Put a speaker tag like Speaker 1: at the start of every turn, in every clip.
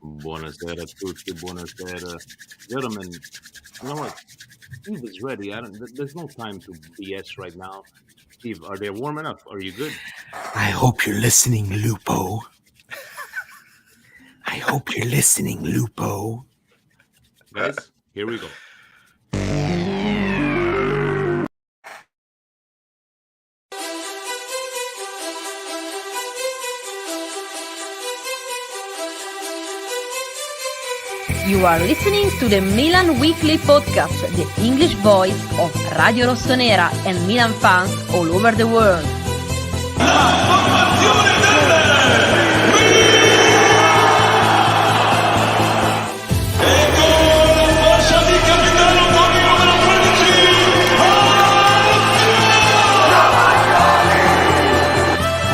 Speaker 1: Buonasera a tutti, buonasera. Gentlemen, you know what? Steve is ready. There's no time to BS right now. Steve, are they warm enough? Are you good?
Speaker 2: I hope you're listening, Lupo. I hope you're listening, Lupo.
Speaker 1: Guys, here we go.
Speaker 3: You are listening to the Milan Weekly Podcast, the English voice of Radio Rossonera and Milan fans all over the world.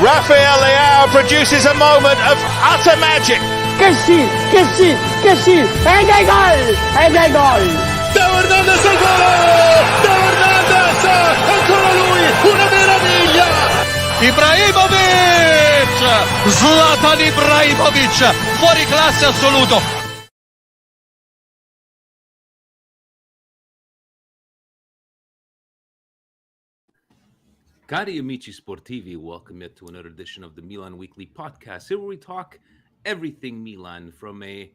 Speaker 4: Rafael Leao produces a moment of utter magic.
Speaker 5: Che sì, ed è gol!
Speaker 4: Tio Hernandez al volo! Tio Hernandez, ancora lui, una meraviglia! Ibrahimovic! Zlatan Ibrahimovic, fuori classe assoluto!
Speaker 1: Cari amici sportivi, welcome you to another edition of the Milan Weekly Podcast. Here we talk everything Milan, from a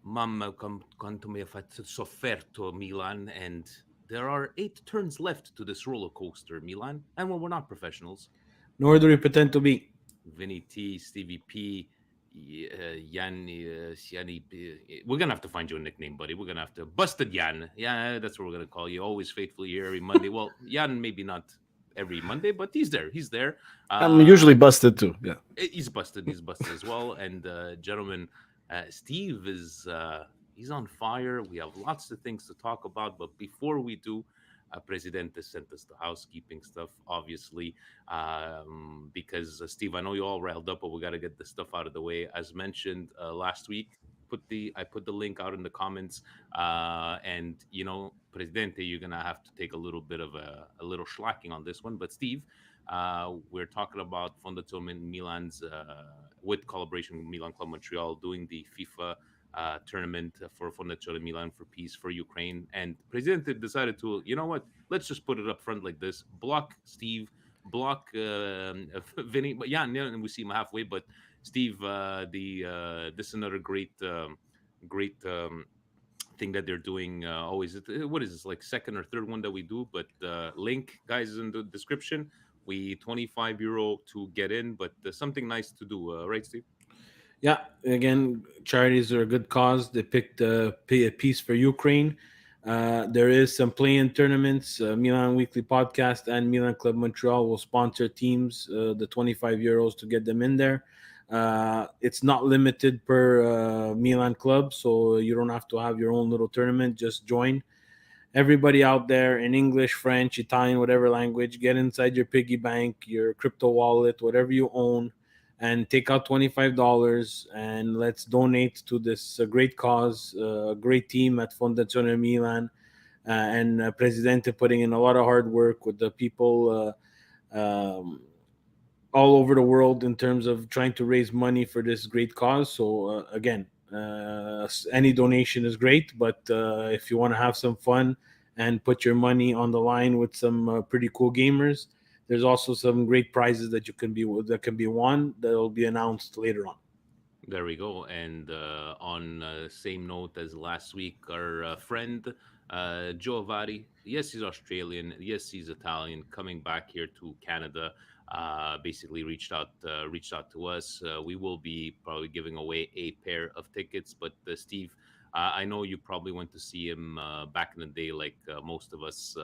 Speaker 1: mamma quanto mi ha fatto sofferto Milan, and there are 8 turns left to this roller coaster, Milan, and we're not professionals.
Speaker 2: Nor do we pretend to be.
Speaker 1: Vinny T, Stevie P, Yann, Yanni, we're gonna have to find you a nickname, buddy. We're gonna have to Busted Yann. Yeah, that's what we're gonna call you. Always faithfully here every Monday. Well, Yann maybe not every Monday, but he's there.
Speaker 6: I'm usually busted too. Yeah,
Speaker 1: he's busted as well. And gentlemen, Steve is he's on fire. We have lots of things to talk about, but before we do, Presidente sent us the housekeeping stuff, obviously, because Steve, I know you all riled up, but we got to get the stuff out of the way. As mentioned last week, I put the link out in the comments, and you know, Presidente, you're gonna have to take a little bit of a little slacking on this one. But Steve, we're talking about Fondazione Milan's with collaboration with Milan Club Montreal doing the FIFA tournament for Fondazione Milan for peace for Ukraine, and Presidente decided to, you know what, let's just put it up front like this: block Steve, block Vinny, but yeah, and we see him halfway, but. Steve, this is another great thing that they're doing. Always, what is this, like second or third one that we do? But link, guys, is in the description. We €25 to get in, but something nice to do, right, Steve?
Speaker 2: Yeah, again, charities are a good cause. They picked a piece for Ukraine. There is some play-in tournaments. Milan Weekly Podcast and Milan Club Montreal will sponsor teams, the €25 to get them in there. It's not limited per Milan club, so you don't have to have your own little tournament. Just join. Everybody out there in English, French, Italian, whatever language, get inside your piggy bank, your crypto wallet, whatever you own, and take out $25 and let's donate to this great cause, great team at Fondazione Milan, and Presidente putting in a lot of hard work with the people all over the world in terms of trying to raise money for this great cause. So again, any donation is great, but if you want to have some fun and put your money on the line with some pretty cool gamers, there's also some great prizes that can be won that will be announced later on.
Speaker 1: There we go. And on same note as last week, our friend Joe Avati, yes, he's Australian, yes, he's Italian, coming back here to Canada. Basically reached out to us. We will be probably giving away a pair of tickets, but Steve, I know you probably went to see him back in the day, like most of us.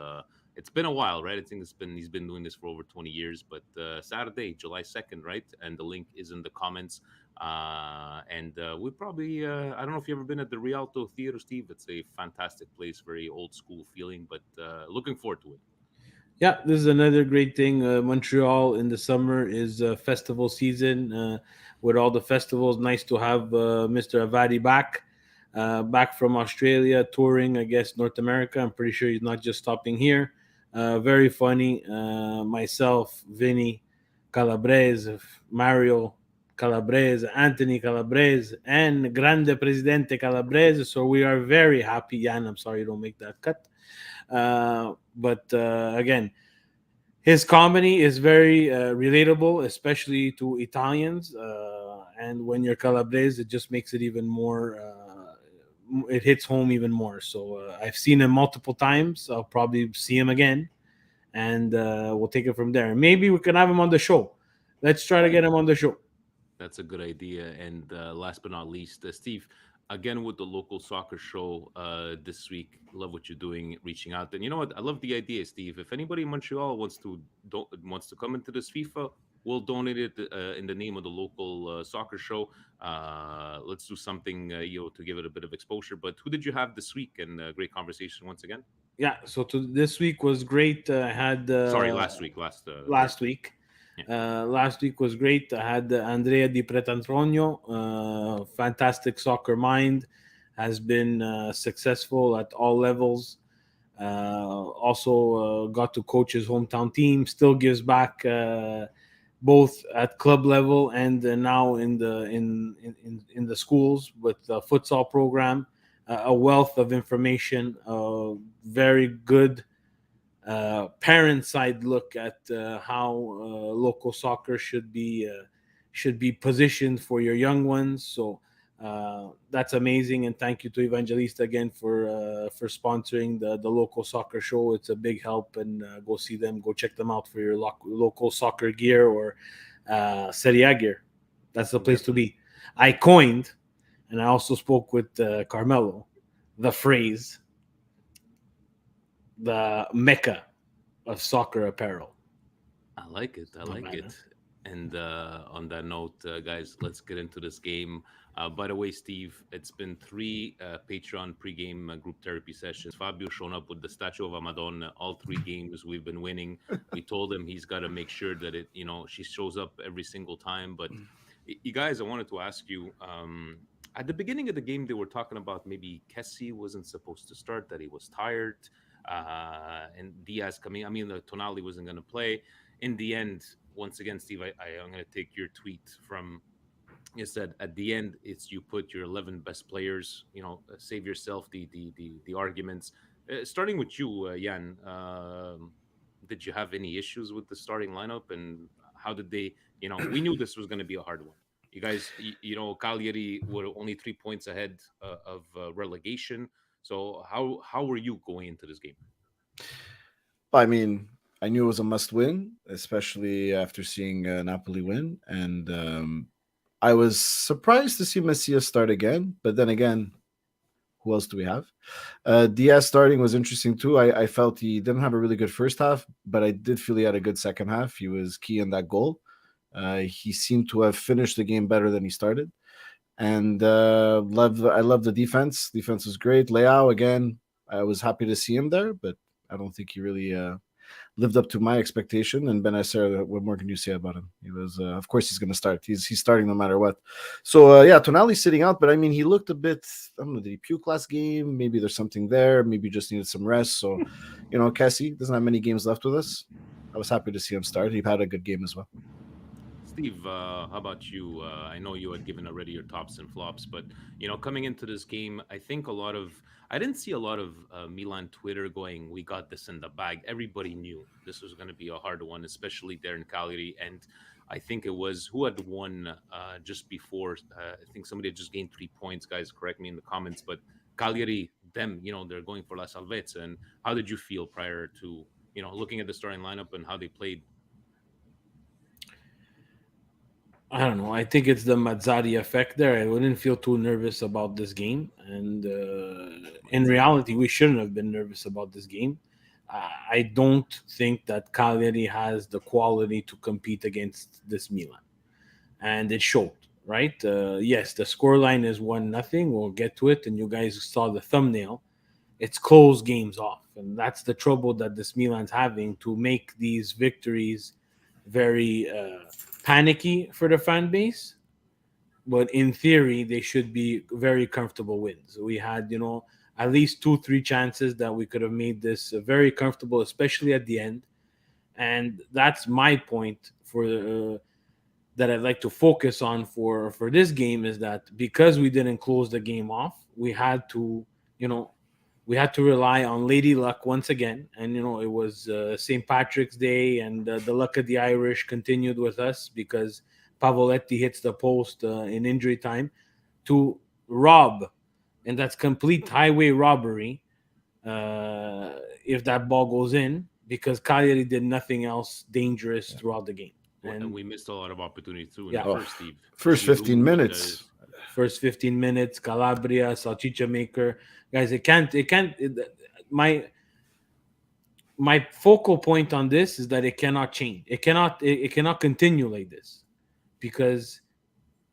Speaker 1: It's been a while, right? I think he's been doing this for over 20 years, but Saturday, July 2nd, right? And the link is in the comments. And we probably, I don't know if you've ever been at the Rialto Theater, Steve. It's a fantastic place, very old school feeling, but looking forward to it.
Speaker 2: Yeah, this is another great thing. Montreal in the summer is festival season. With all the festivals, nice to have Mr. Avati back from Australia, touring, I guess, North America. I'm pretty sure he's not just stopping here. Very funny. Myself, Vinny, Calabrese, Mario, Calabrese, Anthony Calabrese, and Grande Presidente Calabrese. So we are very happy. Yann, I'm sorry you don't make that cut. But again, his comedy is very relatable, especially to Italians. And when you're Calabrese, it just makes it even more, it hits home even more. So I've seen him multiple times. I'll probably see him again. And we'll take it from there. Maybe we can have him on the show. Let's try to get him on the show.
Speaker 1: That's a good idea. And last but not least, Steve, again with the local soccer show this week. Love what you're doing, reaching out. And you know what? I love the idea, Steve. If anybody in Montreal wants to come into this FIFA, we'll donate it in the name of the local soccer show. Let's do something to give it a bit of exposure. But who did you have this week? And great conversation once again.
Speaker 2: Yeah. So this week was great. I had
Speaker 1: last week.
Speaker 2: Last week.
Speaker 1: Yeah.
Speaker 2: Last week was great. I had Andrea Di Pretantonio, fantastic soccer mind, has been successful at all levels. Also got to coach his hometown team. Still gives back both at club level and now in the schools with the futsal program. A wealth of information. Very good. Parent side look at how local soccer should be positioned for your young ones. So that's amazing, and thank you to Evangelista again for sponsoring the local soccer show. It's a big help, and go see them, go check them out for your local soccer gear or Serie A gear. That's the place to be. I coined, and I also spoke with Carmelo, the phrase, the mecca of soccer apparel.
Speaker 1: I like it. And on that note, guys, let's get into this game. By the way, Steve, it's been 3 Patreon pregame group therapy sessions. Fabio shown up with the statue of a Madonna. All 3 games we've been winning. We told him he's got to make sure that she shows up every single time. But you guys, I wanted to ask you, at the beginning of the game, they were talking about maybe Kessie wasn't supposed to start, that he was tired. And Diaz coming. I mean, Tonali wasn't going to play. In the end, once again, Steve, I'm going to take your tweet from. You said at the end, it's you put your 11 best players. Save yourself the arguments. Starting with you, Yann. Did you have any issues with the starting lineup, and how did they? We knew this was going to be a hard one. You guys, Cagliari were only 3 points ahead of relegation. So how were you going into this game?
Speaker 6: I mean, I knew it was a must-win, especially after seeing Napoli win. And I was surprised to see Messia start again. But then again, who else do we have? Diaz starting was interesting too. I felt he didn't have a really good first half, but I did feel he had a good second half. He was key in that goal. He seemed to have finished the game better than he started. And I love the defense. Defense was great. Leao, again, I was happy to see him there, but I don't think he really lived up to my expectation. And Benacer, what more can you say about him? He was, of course, he's going to start. He's starting no matter what. So, Tonali's sitting out, but I mean, he looked a bit, I don't know, did he puke last game? Maybe there's something there. Maybe just needed some rest. So, Cassie doesn't have many games left with us. I was happy to see him start. He had a good game as well.
Speaker 1: Steve, how about you? I know you had given already your tops and flops, but coming into this game, I didn't see a lot of Milan Twitter going, "We got this in the bag." Everybody knew this was going to be a hard one, especially there in Cagliari. And I think it was who had won just before. I think somebody had just gained 3 points. Guys, correct me in the comments. But Cagliari, them, they're going for La Salvezza. And how did you feel prior to looking at the starting lineup and how they played?
Speaker 2: I don't know. I think it's the Mazzari effect there. I wouldn't feel too nervous about this game. And in reality, we shouldn't have been nervous about this game. I don't think that Cagliari has the quality to compete against this Milan. And it showed, right? Yes, the scoreline is 1-0. We'll get to it. And you guys saw the thumbnail. It's close games off. And that's the trouble that this Milan's having, to make these victories very panicky for the fan base, but in theory they should be very comfortable wins. We had at least 2-3 chances that we could have made this very comfortable, especially at the end. And that's my point for that I'd like to focus on for this game is that because we didn't close the game off, we had to, we had to rely on lady luck once again. And it was St. Patrick's Day, and the luck of the Irish continued with us because Pavoletti hits the post in injury time to rob, and that's complete highway robbery if that ball goes in, because Cagliari did nothing else dangerous throughout the game.
Speaker 1: And we missed a lot of opportunities too in
Speaker 2: Yeah.
Speaker 1: the first, Steve.
Speaker 6: First 15 minutes.
Speaker 2: First 15 minutes, Calabria, Salchicha Maker. Guys, my focal point on this is that it cannot change. It cannot continue like this, because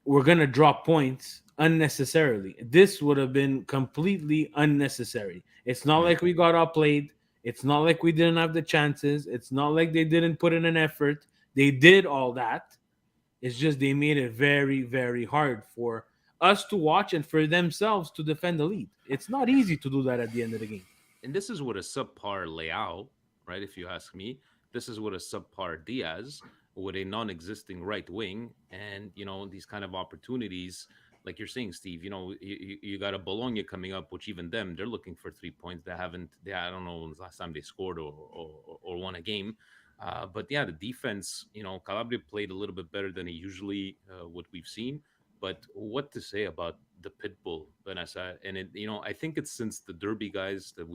Speaker 2: we're going to drop points unnecessarily. This would have been completely unnecessary. It's not like we got outplayed. It's not like we didn't have the chances. It's not like they didn't put in an effort. They did all that. It's just they made it very, very hard for us to watch and for themselves to defend the lead. It's not easy to do that at the end of the game.
Speaker 1: And this is what a subpar Leao, right? If you ask me, this is what a subpar Diaz with a non-existing right wing, and these kind of opportunities, like you're saying, Steve. You got a Bologna coming up, which even them, they're looking for 3 points. I don't know when the last time they scored or won a game. But yeah, the defense, Calabria played a little bit better than he usually what we've seen. But what to say about the Pitbull, Vanessa? And I think it's since the Derby, guys, that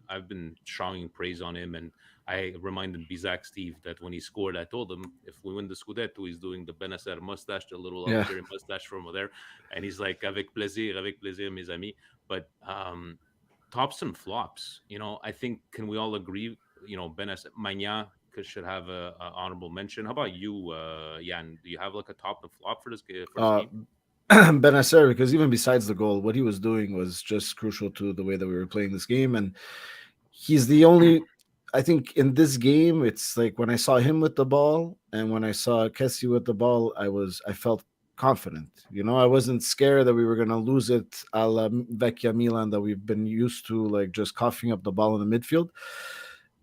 Speaker 1: I've been showering praise on him. And I reminded Bizak Steve that when he scored, I told him if we win the Scudetto, he's doing the Benacer mustache, the little Algerian mustache from over there. And he's like, avec plaisir, mes amis. But tops and flops, I think, can we all agree, Benacer, Magna should have a honorable mention. How about you, Yann? Do you have like a top and flop for this game?
Speaker 6: Benacer, because even besides the goal, what he was doing was just crucial to the way that we were playing this game. And he's the only, I think, in this game, it's like when I saw him with the ball and when I saw Kessie with the ball, I felt confident. I wasn't scared that we were going to lose it a la Vecchia Milan that we've been used to, like just coughing up the ball in the midfield.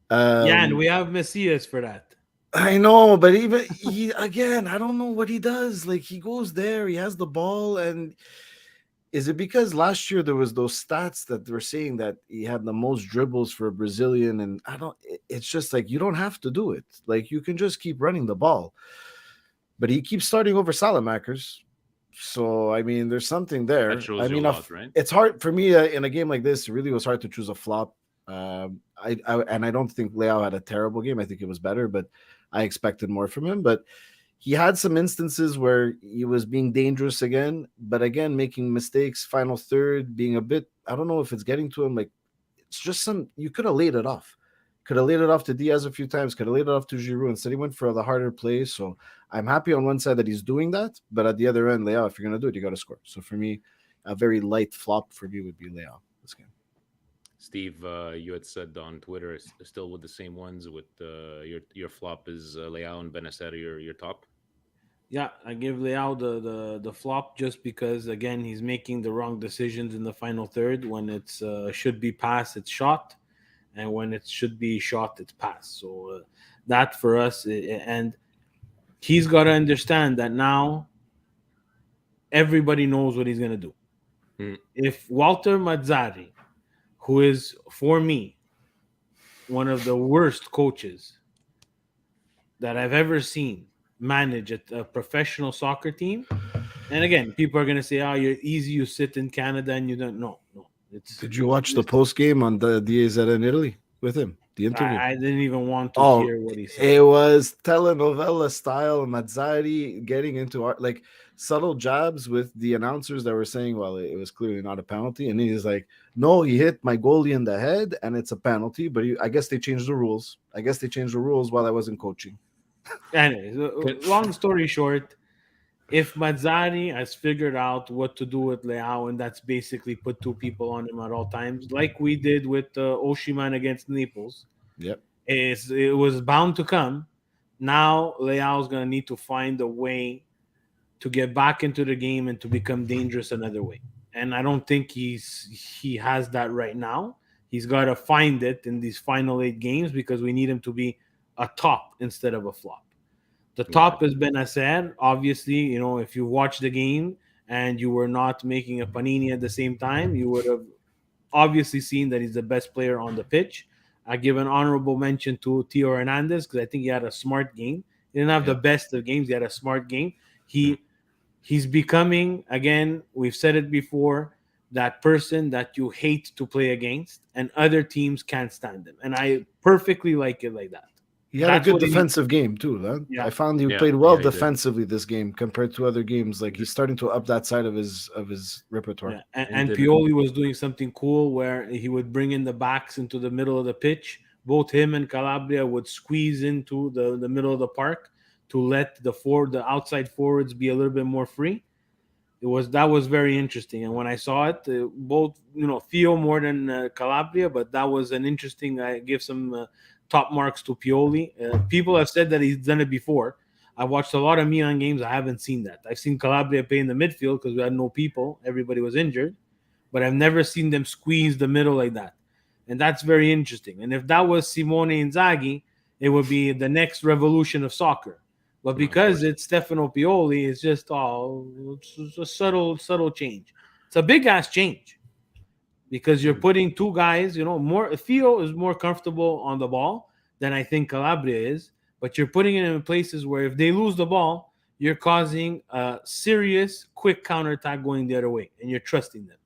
Speaker 2: And we have Messias for that.
Speaker 6: I know, but even again, I don't know what he does. Like, he goes there, he has the ball, and is it because last year there was those stats that were saying that he had the most dribbles for a Brazilian? And it's just like, you don't have to do it. Like, you can just keep running the ball. But he keeps starting over Salamakers. So, I mean, there's something there.
Speaker 1: I mean, right?
Speaker 6: It's hard for me in a game like this. It really was hard to choose a flop. I don't think Leao had a terrible game. I think it was better, but I expected more from him. But he had some instances where he was being dangerous again, but again, making mistakes, final third, being a bit, I don't know if it's getting to him. Like, it's just you could have laid it off. Could have laid it off to Diaz a few times, could have laid it off to Giroud. Instead, he went for the harder play. So I'm happy on one side that he's doing that, but at the other end, Leao, if you're going to do it, you got to score. So for me, a very light flop for me would be Leao this game.
Speaker 1: Steve, you had said on Twitter, still with the same ones, with your flop is Leao and Benacer, your top.
Speaker 2: Yeah, I give Leao the flop just because, again, he's making the wrong decisions in the final third. When it's should be pass, it's shot, and when it should be shot, it's pass. So that for us, and he's got to understand that now everybody knows what he's going to do. If Walter Mazzarri, who is, for me, one of the worst coaches that I've ever seen manage a professional soccer team. And again, people are going to say, you're easy, you sit in Canada and you don't know. No.
Speaker 6: Did you watch the post game on the DAZ in Italy with him? The interview?
Speaker 2: I didn't even want to hear what he said.
Speaker 6: It was telenovela style, Mazzarri getting into like subtle jabs with the announcers that were saying, well, it was clearly not a penalty. And he's like, no, he hit my goalie in the head and it's a penalty. But I guess they changed the rules. While I wasn't coaching.
Speaker 2: Anyways, long story short, if Mazzarri has figured out what to do with Leao, and that's basically put two people on him at all times, like we did with Oshiman against Naples.
Speaker 6: Yep.
Speaker 2: It was bound to come. Now Leao's going to need to find a way to get back into the game and to become dangerous another way. And I don't think he has that right now. He's got to find it in these final 8 games because we need him to be a top instead of a flop. The
Speaker 1: Yeah.
Speaker 2: top is Benacer. Obviously, if you watch the game and you were not making a panini at the same time, you would have obviously seen that he's the best player on the pitch. I give an honorable mention to Tio Hernandez because I think he had a smart game. He didn't have the
Speaker 6: Yeah.
Speaker 2: best of games. He had a smart game.
Speaker 1: Mm.
Speaker 2: He's becoming, again, we've said it before, that person that you hate to play against, and other teams can't stand him. And I perfectly like it like that.
Speaker 6: He had a
Speaker 2: That's
Speaker 6: good
Speaker 2: what he needs.
Speaker 6: defensive game too. Huh?
Speaker 2: Yeah.
Speaker 6: I found he
Speaker 1: Yeah.
Speaker 6: played well
Speaker 1: Yeah, he did.
Speaker 6: defensively this game compared to other games. Like he's starting to up that side of his repertoire.
Speaker 2: Yeah. And,
Speaker 1: And
Speaker 2: and
Speaker 1: did
Speaker 2: Pioli was doing something cool where he would bring in the backs into the middle of the pitch. Both him and Calabria would squeeze into the middle of the park to let the outside forwards be a little bit more free. That was very interesting, and when I saw it, both Theo more than Calabria, but that was an interesting. I give some top marks to Pioli. People have said that he's done it before. I watched a lot of Milan games. I haven't seen that. I've seen Calabria play in the midfield because we had no people. Everybody was injured, but I've never seen them squeeze the middle like that, and that's very interesting. And if that was Simone Inzaghi, it would be the next revolution of soccer. But
Speaker 1: Of
Speaker 2: because
Speaker 1: course.
Speaker 2: it's Stefano Pioli, it's just it's a subtle change. It's a big ass change because you're putting two guys. More Theo is more comfortable on the ball than I think Calabria is. But you're putting it in places where if they lose the ball, you're causing a serious, quick counterattack going the other way, and you're trusting them.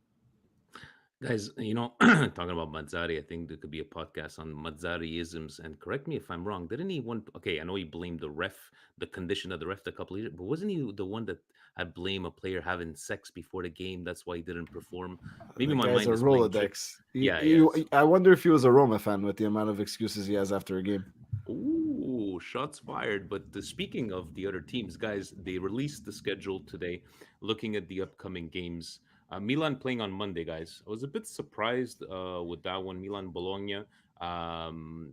Speaker 1: Guys, talking about Mazzari, I think there could be a podcast on Mazzari-isms. And correct me if I'm wrong. Didn't he one? Okay, I know he blamed the ref, the condition of the ref a couple of years, but wasn't he the one that had blame a player having sex before the game? That's why he didn't perform. Maybe
Speaker 6: The
Speaker 1: my
Speaker 6: guy's
Speaker 1: mind
Speaker 6: a
Speaker 1: is playing trick.
Speaker 6: Rolodex.
Speaker 1: Yeah, yes.
Speaker 6: I wonder if he was a Roma fan with the amount of excuses he has after a game.
Speaker 1: Ooh, shots fired. But speaking of the other teams, guys, they released the schedule today. Looking at the upcoming games, Milan playing on Monday, guys. I was a bit surprised with that one, Milan Bologna.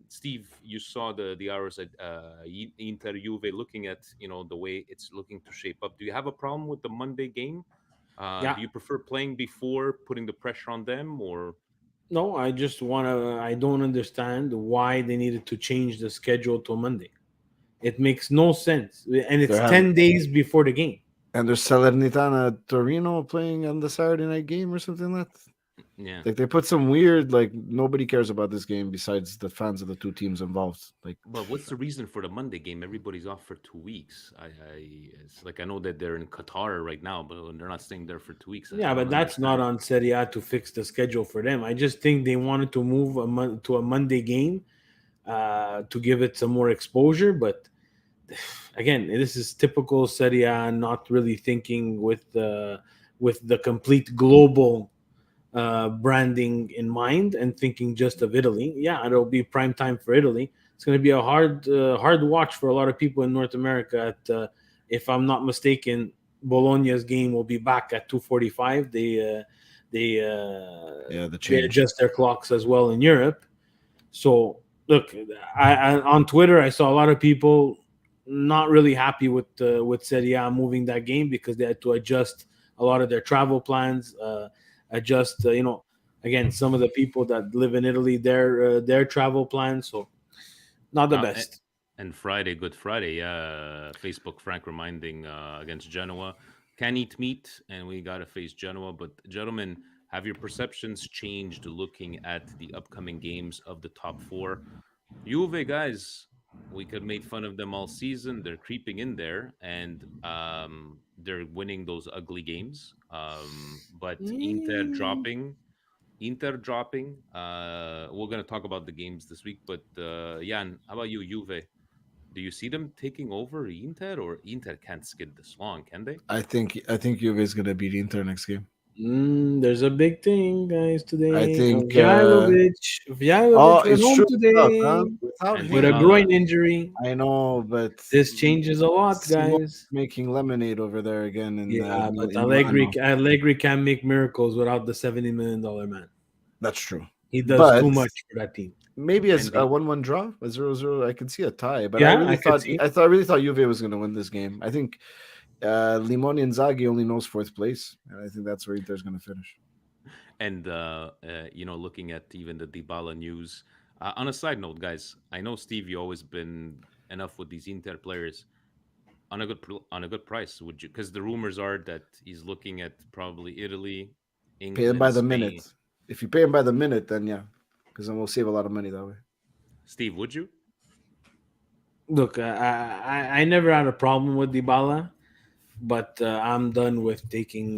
Speaker 1: Steve, you saw the hours at Inter Juve. Looking at the way it's looking to shape up. Do you have a problem with the Monday game?
Speaker 2: Yeah.
Speaker 1: Do you prefer playing before, putting the pressure on them, or
Speaker 2: No, I just want to. I don't understand why they needed to change the schedule to Monday. It makes no sense, and it's
Speaker 6: They're
Speaker 2: 10 days before the game.
Speaker 6: And there's Salernitana Torino playing on the Saturday night game or something like that.
Speaker 1: yeah?
Speaker 6: Like they put some weird, like nobody cares about this game besides the fans of the two teams involved. Like
Speaker 1: But what's the reason for the Monday game? Everybody's off for 2 weeks. It's like I know that they're in Qatar right now, but they're not staying there for 2 weeks.
Speaker 2: Yeah,
Speaker 1: I
Speaker 2: but
Speaker 1: don't
Speaker 2: that's not
Speaker 1: understand.
Speaker 2: on Serie A to fix the schedule for them. I just think they wanted to move to a Monday game to give it some more exposure. But again, this is typical Serie A, not really thinking with the complete global branding in mind and thinking just of Italy. Yeah, it'll be prime time for Italy. It's going to be a hard watch for a lot of people in North America. If I'm not mistaken, Bologna's game will be back at 2:45.
Speaker 6: the
Speaker 2: They
Speaker 6: change.
Speaker 2: adjust their clocks as well in Europe. So look, I on Twitter I saw a lot of people not really happy with Serie A moving that game because they had to adjust a lot of their travel plans. Adjust, again, some of the people that live in Italy, their travel plans. So not the
Speaker 1: Uh, a-
Speaker 2: best.
Speaker 1: and Friday, Good Friday, yeah. Facebook Frank reminding against Genoa, can eat meat, and we got to face Genoa. But gentlemen, have your perceptions changed looking at the upcoming games of the top four? Juve, guys, we could make fun of them all season. They're creeping in there, and they're winning those ugly games. But Inter dropping. We're gonna talk about the games this week, but Jan, how about you, Juve? Do you see them taking over Inter, or Inter can't skid this long, can they?
Speaker 6: I think Juve is gonna beat Inter next game.
Speaker 2: There's a big thing, guys,
Speaker 6: I
Speaker 2: today.
Speaker 6: think.
Speaker 2: Vjailovic
Speaker 6: It's
Speaker 2: went home
Speaker 6: true. Huh?
Speaker 2: today
Speaker 6: Without
Speaker 1: And
Speaker 2: with a
Speaker 6: him,
Speaker 2: groin injury.
Speaker 6: I know, but
Speaker 2: This changes a lot,
Speaker 6: Simone's
Speaker 2: guys.
Speaker 6: making lemonade over there again.
Speaker 2: Yeah, but
Speaker 6: in Milano.
Speaker 2: Allegri can make miracles without the $70 million man.
Speaker 6: That's true.
Speaker 2: He does
Speaker 6: But
Speaker 2: too much for that team.
Speaker 6: maybe as
Speaker 1: and
Speaker 6: a
Speaker 1: the
Speaker 6: 1-1 draw, a 0-0, I could see a tie. But
Speaker 2: Yeah, I could see.
Speaker 6: I really thought Juve was going to win this game. I think Limone Inzaghi only knows fourth place, and I think that's where Inter's going to finish.
Speaker 1: and looking at even the Dybala news. On a side note, guys, I know Steve, you always been enough with these Inter players. on a good price, would you? Because the rumors are that he's looking at probably Italy,
Speaker 6: Pay them by
Speaker 1: England,
Speaker 6: the
Speaker 1: Spain.
Speaker 6: minute. If you pay them by the minute, then yeah, because then we'll save a lot of money that way.
Speaker 1: Steve, would you?
Speaker 2: Look, I never had a problem with Dybala, but I'm done with taking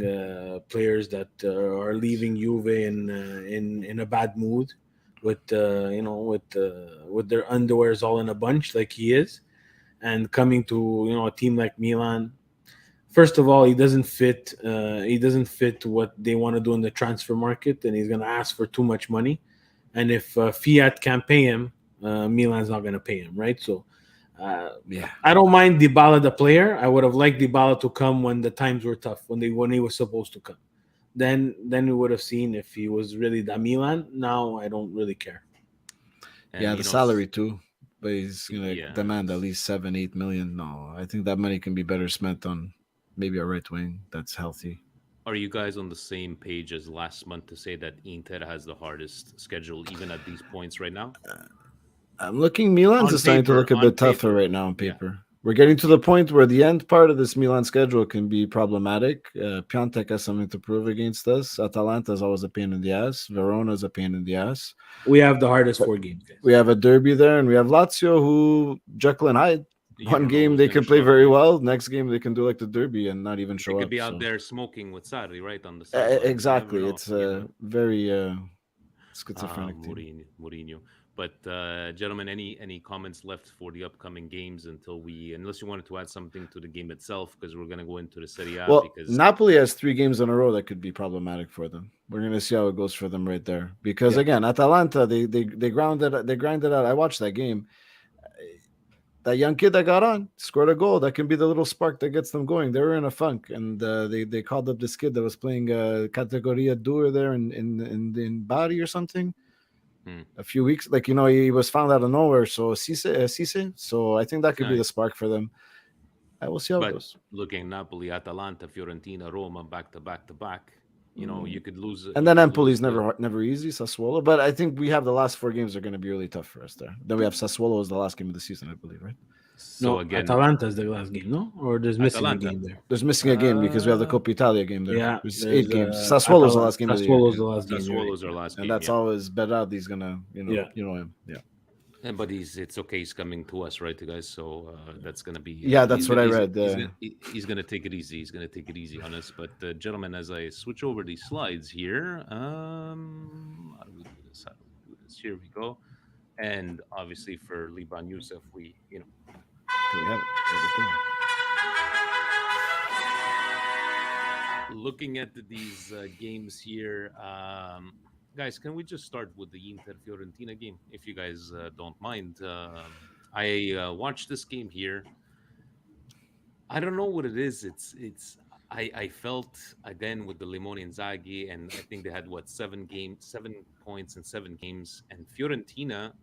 Speaker 2: players that are leaving Juve in a bad mood, with with their underwears all in a bunch like he is, and coming to a team like Milan. First of all, he doesn't fit. He doesn't fit what they want to do in the transfer market, and he's going to ask for too much money. And if Fiat can't pay him, Milan's not going to pay him, right? So.
Speaker 6: Yeah.
Speaker 2: I don't mind Dybala the player. I would have liked Dybala to come when the times were tough, when he was supposed to come. Then we would have seen if he was really the Milan. Now I don't really care.
Speaker 1: And,
Speaker 6: Yeah, the salary too. But he's gonna demand at least 7-8 million. No, I think that money can be better spent on maybe a right wing that's healthy.
Speaker 1: Are you guys on the same page as last month to say that Inter has the hardest schedule, even at these points right now?
Speaker 6: I'm looking. Milan's
Speaker 1: On
Speaker 6: is starting to
Speaker 1: paper,
Speaker 6: look a
Speaker 1: on
Speaker 6: bit tougher
Speaker 1: paper,
Speaker 6: right now on
Speaker 1: yeah.
Speaker 6: paper. We're getting to the point where the end part of this Milan schedule can be problematic. Piontek has something to prove against us. Atalanta is always a pain in the ass. Verona is a pain in the ass.
Speaker 2: We have the hardest 4 games, guys.
Speaker 6: We have a derby there, and we have Lazio, who Jekyll and Hyde.
Speaker 1: You
Speaker 6: One
Speaker 1: don't know
Speaker 6: game
Speaker 1: who's
Speaker 6: they
Speaker 1: gonna
Speaker 6: can play
Speaker 1: show up,
Speaker 6: very
Speaker 1: yeah.
Speaker 6: well. Next game they can do like the derby and not even
Speaker 1: They
Speaker 6: show
Speaker 1: could
Speaker 6: up.
Speaker 1: be out
Speaker 6: so.
Speaker 1: there smoking with Sarri, right on the sideline. You
Speaker 6: Exactly.
Speaker 1: never know,
Speaker 6: It's
Speaker 1: you know?
Speaker 6: very schizophrenic team.
Speaker 1: Mourinho. But gentlemen, any comments left for the upcoming games unless you wanted to add something to the game itself, because we're gonna go into the Serie A.
Speaker 6: Well,
Speaker 1: Because
Speaker 6: Napoli has 3 games in a row that could be problematic for them. We're gonna see how it goes for them right there. Because again, Atalanta, they grinded out. I watched that game. That young kid that got on scored a goal. That can be the little spark that gets them going. They were in a funk, and they called up this kid that was playing Categoria Due there in Bari or something. A few weeks, he was found out of nowhere. So Cisse. So I think that could be the spark for them. I will see how it goes.
Speaker 1: Looking Napoli, Atalanta, Fiorentina, Roma, back to back. You could lose.
Speaker 6: And then Empoli's never easy. Sassuolo, but I think we have the last 4 games are going to be really tough for us there. Then we have Sassuolo as the last game of the season, I believe, right?
Speaker 1: So again,
Speaker 2: Atalanta is the last game, no? Or there's missing a game there.
Speaker 6: There's missing a game because we have the Coppa Italia game there.
Speaker 2: Yeah,
Speaker 6: there's 8 games. Sassuolo's the last game of the year.
Speaker 2: Sassuolo's the last game.
Speaker 1: Sassuolo's our last game,
Speaker 6: and that's always Berardi's gonna, you know him. Yeah.
Speaker 1: But it's okay. He's coming to us, right, guys? So that's gonna be.
Speaker 6: Yeah, that's what I read.
Speaker 1: He's gonna take it easy. He's gonna take it easy on us. But gentlemen, as I switch over these slides here, how do we do this? Here we go. And obviously for Liban Youssef, we
Speaker 6: we have it.
Speaker 1: looking at these games here. Guys, can we just start with the Inter Fiorentina game, if you guys don't mind? I watched this game here. I don't know what it is. I felt again with the Limone Inzaghi, and I think they had 7 points in 7 games. And Fiorentina,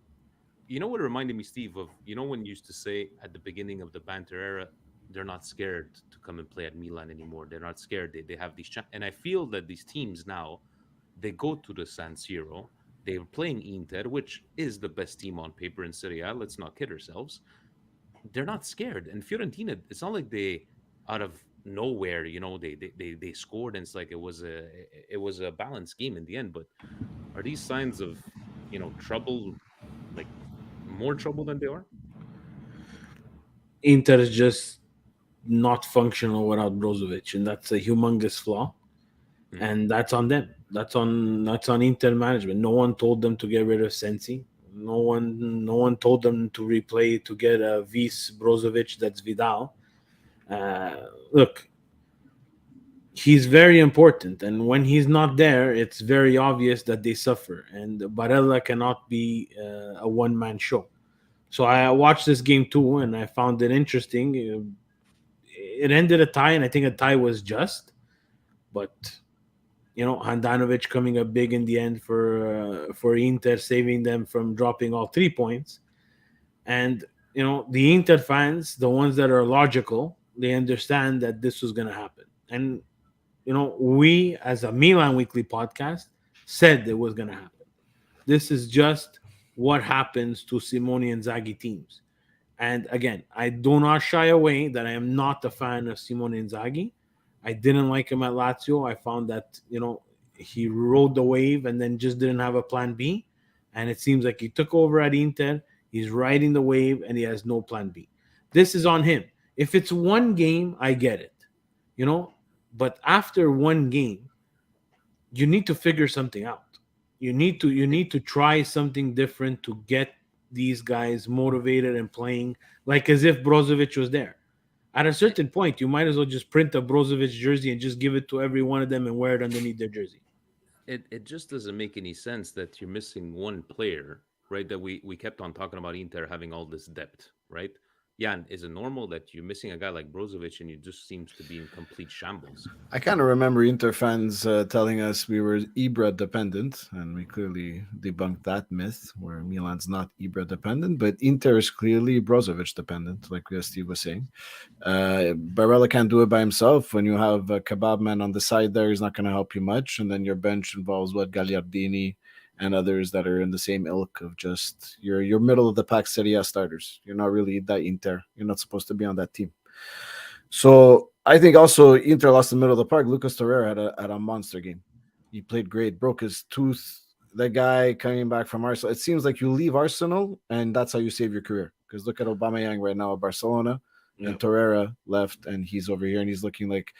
Speaker 1: you know what it reminded me, Steve, of when you used to say at the beginning of the banter era, they're not scared to come and play at Milan anymore. They're not scared. They have these and I feel that these teams now, they go to the San Siro. They're playing Inter, which is the best team on paper in Serie A. Let's not kid ourselves. They're not scared. And Fiorentina, it's not like they out of nowhere, they scored, and it's like it was a balanced game in the end. But are these signs of trouble, like more trouble than they are?
Speaker 2: Inter is just not functional without Brozovic, and that's a humongous flaw. And that's on them. That's on Inter management. No one told them to get rid of Sensi. No one told them to replay to get a Vice Brozovic. That's Vidal. Look, he's very important, and when he's not there, it's very obvious that they suffer. And Barella cannot be a one-man show. So I watched this game too, and I found it interesting. It ended a tie, and I think a tie was just, but. Handanovic coming up big in the end for Inter, saving them from dropping all 3 points. And, the Inter fans, the ones that are logical, they understand that this was going to happen. And, we, as a Milan Weekly podcast, said it was going to happen. This is just what happens to Simone and Inzaghi teams. And again, I do not shy away that I am not a fan of Simone Inzaghi. I didn't like him at Lazio. I found that, he rode the wave and then just didn't have a plan B. And it seems like he took over at Inter. He's riding the wave and he has no plan B. This is on him. If it's one game, I get it, But after one game, you need to figure something out. You need to try something different to get these guys motivated and playing like as if Brozovic was there. At a certain point, you might as well just print a Brozovic jersey and just give it to every one of them and wear it underneath their jersey.
Speaker 1: It just doesn't make any sense that you're missing one player, right? That we kept on talking about Inter having all this depth, right? Jan, is it normal that you're missing a guy like Brozovic and you just seems to be in complete shambles?
Speaker 6: I kind of remember Inter fans telling us we were Ibra dependent, and we clearly debunked that myth where Milan's not Ibra dependent, but Inter is clearly Brozovic dependent, like Steve was saying. Barella can't do it by himself. When you have a kebab man on the side there, he's not going to help you much, and then your bench involves Gagliardini and others that are in the same ilk of just your middle of the pack Serie A starters. You're not really that Inter. You're not supposed to be on that team. So I think also Inter lost the middle of the park. Lucas Torreira had a monster game. He played great, broke his tooth. The guy coming back from Arsenal. It seems like you leave Arsenal and that's how you save your career. Because look at Aubameyang right now at Barcelona, and Torreira left, and he's over here and he's looking like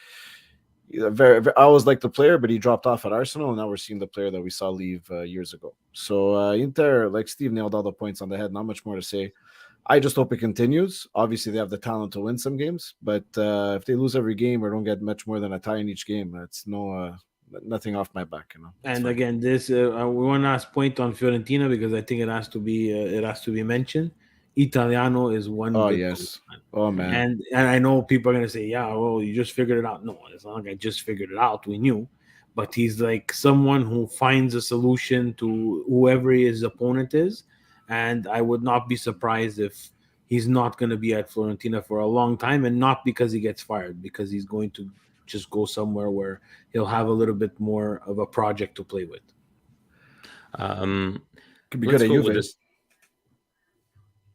Speaker 6: I always liked the player, but he dropped off at Arsenal, and now we're seeing the player that we saw leave years ago. So Inter, like Steve nailed all the points on the head. Not much more to say. I just hope it continues. Obviously, they have the talent to win some games, but if they lose every game or don't get much more than a tie in each game, that's nothing off my back.
Speaker 2: And again, this one last point on Fiorentina because I think it has to be mentioned. Italiano is one.
Speaker 6: Oh yes. Oh man.
Speaker 2: And I know people are gonna say, yeah, well, you just figured it out. No, it's not like I just figured it out. We knew, but he's like someone who finds a solution to whoever his opponent is, and I would not be surprised if he's not going to be at Fiorentina for a long time, and not because he gets fired, because he's going to just go somewhere where he'll have a little bit more of a project to play with.
Speaker 6: Could be good at Juve.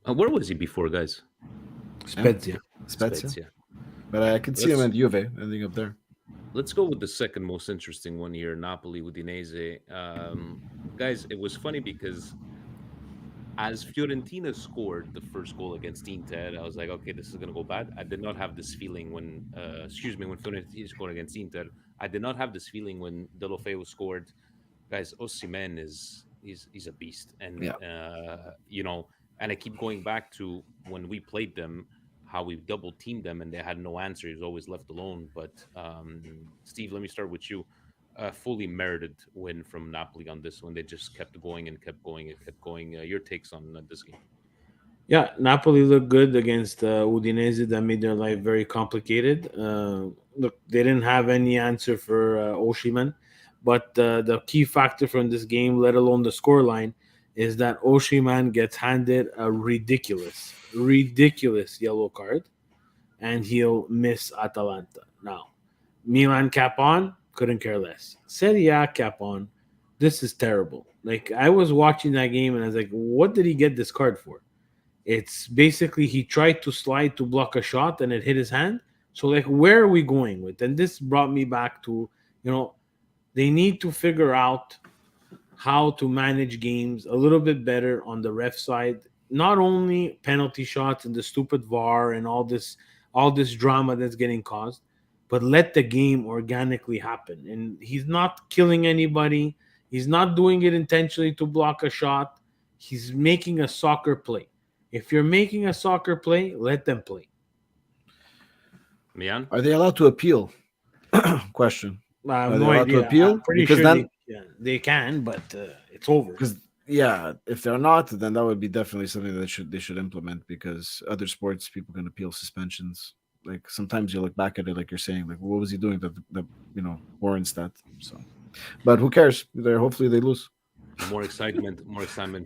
Speaker 1: Where was he before, guys?
Speaker 2: Spezia.
Speaker 6: But I could see him at Juve, ending up there.
Speaker 1: Let's go with the second most interesting one here, Napoli Udinese. Guys, it was funny because as Fiorentina scored the first goal against Inter, I was like, okay, this is going to go bad. I did not have this feeling when Fiorentina scored against Inter. I did not have this feeling when Deulofeu scored. Guys, Osimhen he's a beast. And, and I keep going back to when we played them, how we double teamed them and they had no answer. He was always left alone. But Steve, let me start with you. Fully merited win from Napoli on this one. They just kept going and kept going and kept going. Your takes on this game?
Speaker 2: Yeah, Napoli looked good against Udinese. That made their life very complicated. Look, they didn't have any answer for Osimhen, but the key factor from this game, let alone the scoreline, is that Osimhen gets handed a ridiculous yellow card, and he'll miss Atalanta. Now, Milan cap on, couldn't care less. Serie A cap on, this is terrible. Like, I was watching that game, and I was like, what did he get this card for? It's basically he tried to slide to block a shot, and it hit his hand. So, like, where are we going with? And this brought me back to, they need to figure out how to manage games a little bit better on the ref side. Not only penalty shots and the stupid VAR and all this drama that's getting caused, but let the game organically happen. And he's not killing anybody. He's not doing it intentionally to block a shot. He's making a soccer play. If you're making a soccer play, let them play.
Speaker 1: Mian?
Speaker 6: Are they allowed to appeal? Question.
Speaker 2: I have
Speaker 6: Are
Speaker 2: no
Speaker 6: they allowed
Speaker 2: idea.
Speaker 6: to appeal?
Speaker 2: I'm pretty
Speaker 6: Because
Speaker 2: sure
Speaker 6: then,
Speaker 2: they can, but it's over.
Speaker 6: because if they're not, then that would be definitely something that they should implement, because other sports people can appeal suspensions. Like sometimes you look back at it, like you're saying, like what was he doing that warrants that? So, but who cares? Hopefully they lose.
Speaker 1: More excitement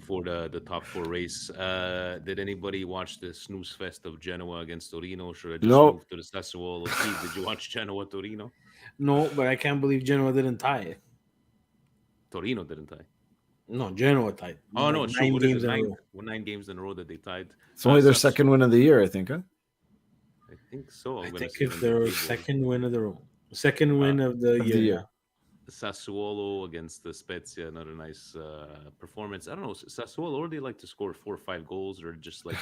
Speaker 1: for the top four race. Did anybody watch the snooze fest of Genoa against Torino? Should I just move to the Sassuolo? Steve, did you watch Genoa Torino?
Speaker 2: No, but I can't believe Genoa didn't tie it.
Speaker 1: Torino didn't tie.
Speaker 2: No, Genoa tied
Speaker 1: Oh
Speaker 2: like
Speaker 1: no, it's true.
Speaker 2: 9
Speaker 1: What is
Speaker 2: games
Speaker 1: it?
Speaker 2: in a row.
Speaker 1: 9 games in a row that they tied.
Speaker 6: It's only their
Speaker 1: Sassu-
Speaker 6: second win of the year, I think. Huh?
Speaker 1: I think so.
Speaker 2: I
Speaker 1: I'm gonna
Speaker 2: think
Speaker 1: see it
Speaker 2: it's
Speaker 1: on the
Speaker 2: their
Speaker 1: table.
Speaker 2: second win of the row. Second
Speaker 1: Uh,
Speaker 2: win of the
Speaker 6: Of the
Speaker 2: year, yeah.
Speaker 6: year.
Speaker 1: Sassuolo against the Spezia, another nice performance. I don't know, Sassuolo, or they like to score 4 or 5 goals, or just like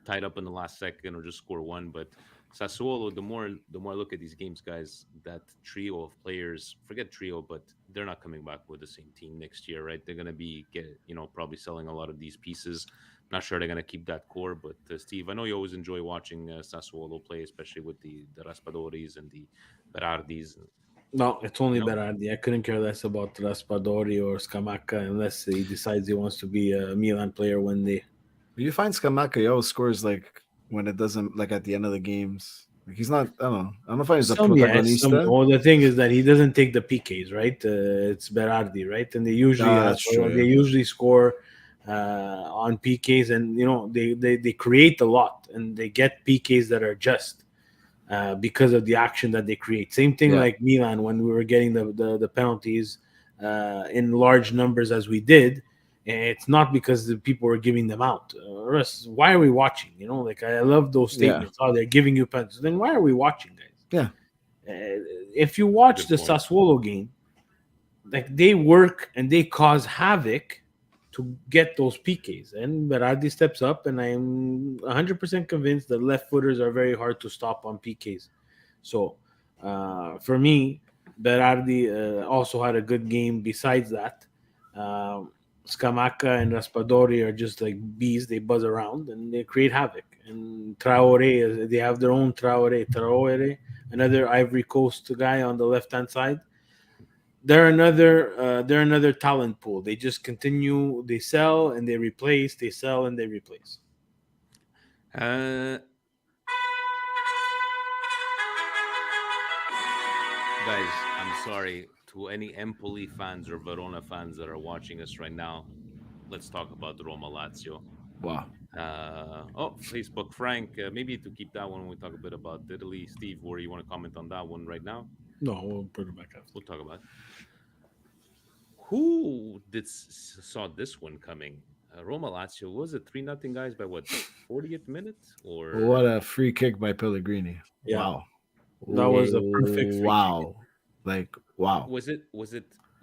Speaker 1: tied up in the last second, or just score one. But Sassuolo, the more I look at these games, guys, that trio of players, forget trio, but they're not coming back with the same team next year, right? They're gonna be probably selling a lot of these pieces. Not sure they're gonna keep that core, but Steve, I know you always enjoy watching Sassuolo play, especially with the Raspadoris and the Berardis.
Speaker 2: No, it's only
Speaker 1: No,
Speaker 2: Berardi. I couldn't care less about Raspadori or Scamacca unless he decides he wants to be a Milan player one day.
Speaker 6: You find Skamaka, he always scores like when it doesn't, like at the end of the games. Like he's not. I don't know. I don't know if he's a
Speaker 2: Some yes, some
Speaker 6: protagonista.
Speaker 2: no. The thing is that he doesn't take the PKs, right? It's Berardi, right? And they usually
Speaker 6: Ah, that's true.
Speaker 2: they
Speaker 6: Yeah.
Speaker 2: usually score on PKs, and they create a lot, and they get PKs that are just because of the action that they create. Same thing
Speaker 6: Yeah.
Speaker 2: like Milan when we were getting the penalties in large numbers as we did. It's not because the people were giving them out. Why are we watching? Like I love those statements. Oh, they're giving you penalties. Then why are we watching, guys?
Speaker 6: Yeah.
Speaker 2: If you watch
Speaker 1: Good
Speaker 2: the
Speaker 1: point.
Speaker 2: Sassuolo game, like they work and they cause havoc to get those PKs. And Berardi steps up, and I'm 100% convinced that left footers are very hard to stop on PKs. So for me, Berardi also had a good game besides that. Scamacca and Raspadori are just like bees. They buzz around and they create havoc. And Traore, they have their own Traore, another Ivory Coast guy on the left-hand side. They're another talent pool. They just continue. They sell and they replace. They sell and they replace.
Speaker 1: Uh, guys, I'm sorry to any Empoli fans or Verona fans that are watching us right now. Let's talk about Roma Lazio.
Speaker 6: Wow.
Speaker 1: Facebook, Frank, maybe to keep that one when we talk a bit about Italy. Steve, where you want to comment on that one right now?
Speaker 2: No, we'll put it back after.
Speaker 1: We'll talk about it. Who saw this one coming? Roma Lazio, was it 3-0, guys, by what, 40th minute? Or
Speaker 6: What a free kick by Pellegrini.
Speaker 2: Yeah.
Speaker 6: Wow.
Speaker 2: That was a perfect free
Speaker 6: Wow. Like, wow.
Speaker 1: was it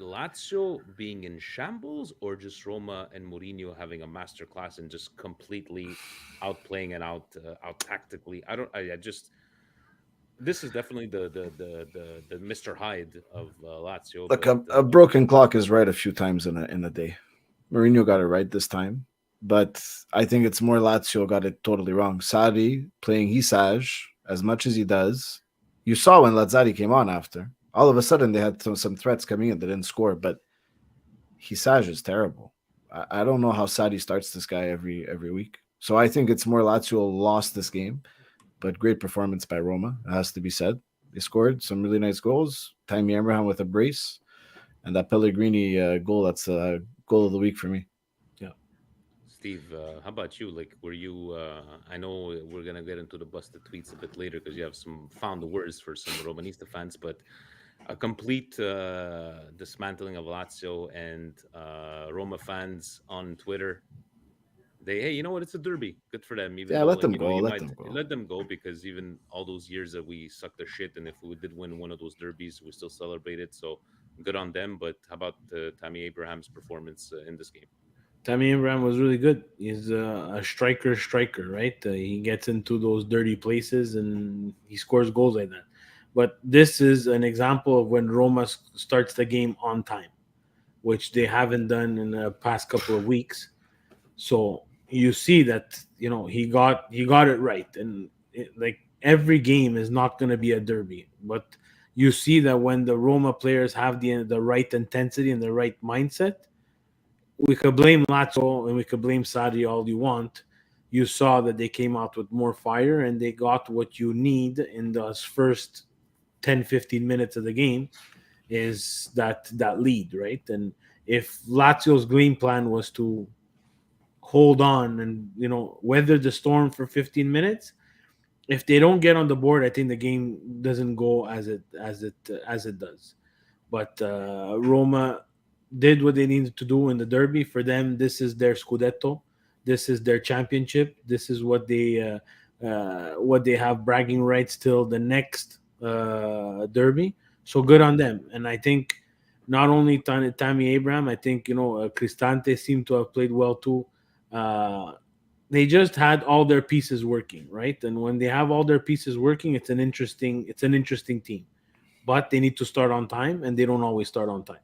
Speaker 1: Lazio being in shambles, or just Roma and Mourinho having a masterclass and just completely outplaying and out tactically? I just this is definitely the Mr. Hyde of Lazio.
Speaker 6: Look,
Speaker 1: but,
Speaker 6: a broken clock is right a few times in a day. Mourinho got it right this time, but I think it's more Lazio got it totally wrong. Sarri playing Hisage as much as he does. You saw when Lazzari came on after. All of a sudden, they had some threats coming in. They didn't score, but Hisage is terrible. I don't know how Sarri starts this guy every week. So I think it's more Lazio lost this game, but great performance by Roma. It has to be said. They scored some really nice goals. Tammy Abraham with a brace, and that Pellegrini goal. That's a goal of the week for me.
Speaker 1: Steve, how about you? Like, were you? I know we're gonna get into the busted tweets a bit later because you have some found words for some Romanista fans, but a complete dismantling of Lazio and Roma fans on Twitter. Hey, you know what? It's a derby. Good for them. Even
Speaker 6: Yeah,
Speaker 1: though,
Speaker 6: let
Speaker 1: like,
Speaker 6: them
Speaker 1: you know,
Speaker 6: go.
Speaker 1: you
Speaker 6: Let
Speaker 1: might
Speaker 6: them go.
Speaker 1: let them go, because even all those years that we sucked their shit, and if we did win one of those derbies, we still celebrated. So good on them. But how about Tammy Abraham's performance in this game?
Speaker 2: Tammy Abraham was really good. He's a striker, right? He gets into those dirty places and he scores goals like that. But this is an example of when Roma starts the game on time, which they haven't done in the past couple of weeks. So you see that he got it right, and like every game is not going to be a derby, but you see that when the Roma players have the right intensity and the right mindset. We could blame Lazio and we could blame Sarri all you want. You saw that they came out with more fire and they got what you need in those first 10-15 minutes of the game, is that lead, right? And if Lazio's game plan was to hold on and weather the storm for 15 minutes, if they don't get on the board, I think the game doesn't go as it does. But Roma did what they needed to do in the derby. For them, this is their scudetto, this is their championship, this is what they have bragging rights till the next derby. So good on them. And I think not only Tammy Abraham, I think Cristante seemed to have played well too. They just had all their pieces working, right? And when they have all their pieces working, it's an interesting team. But they need to start on time, and they don't always start on time.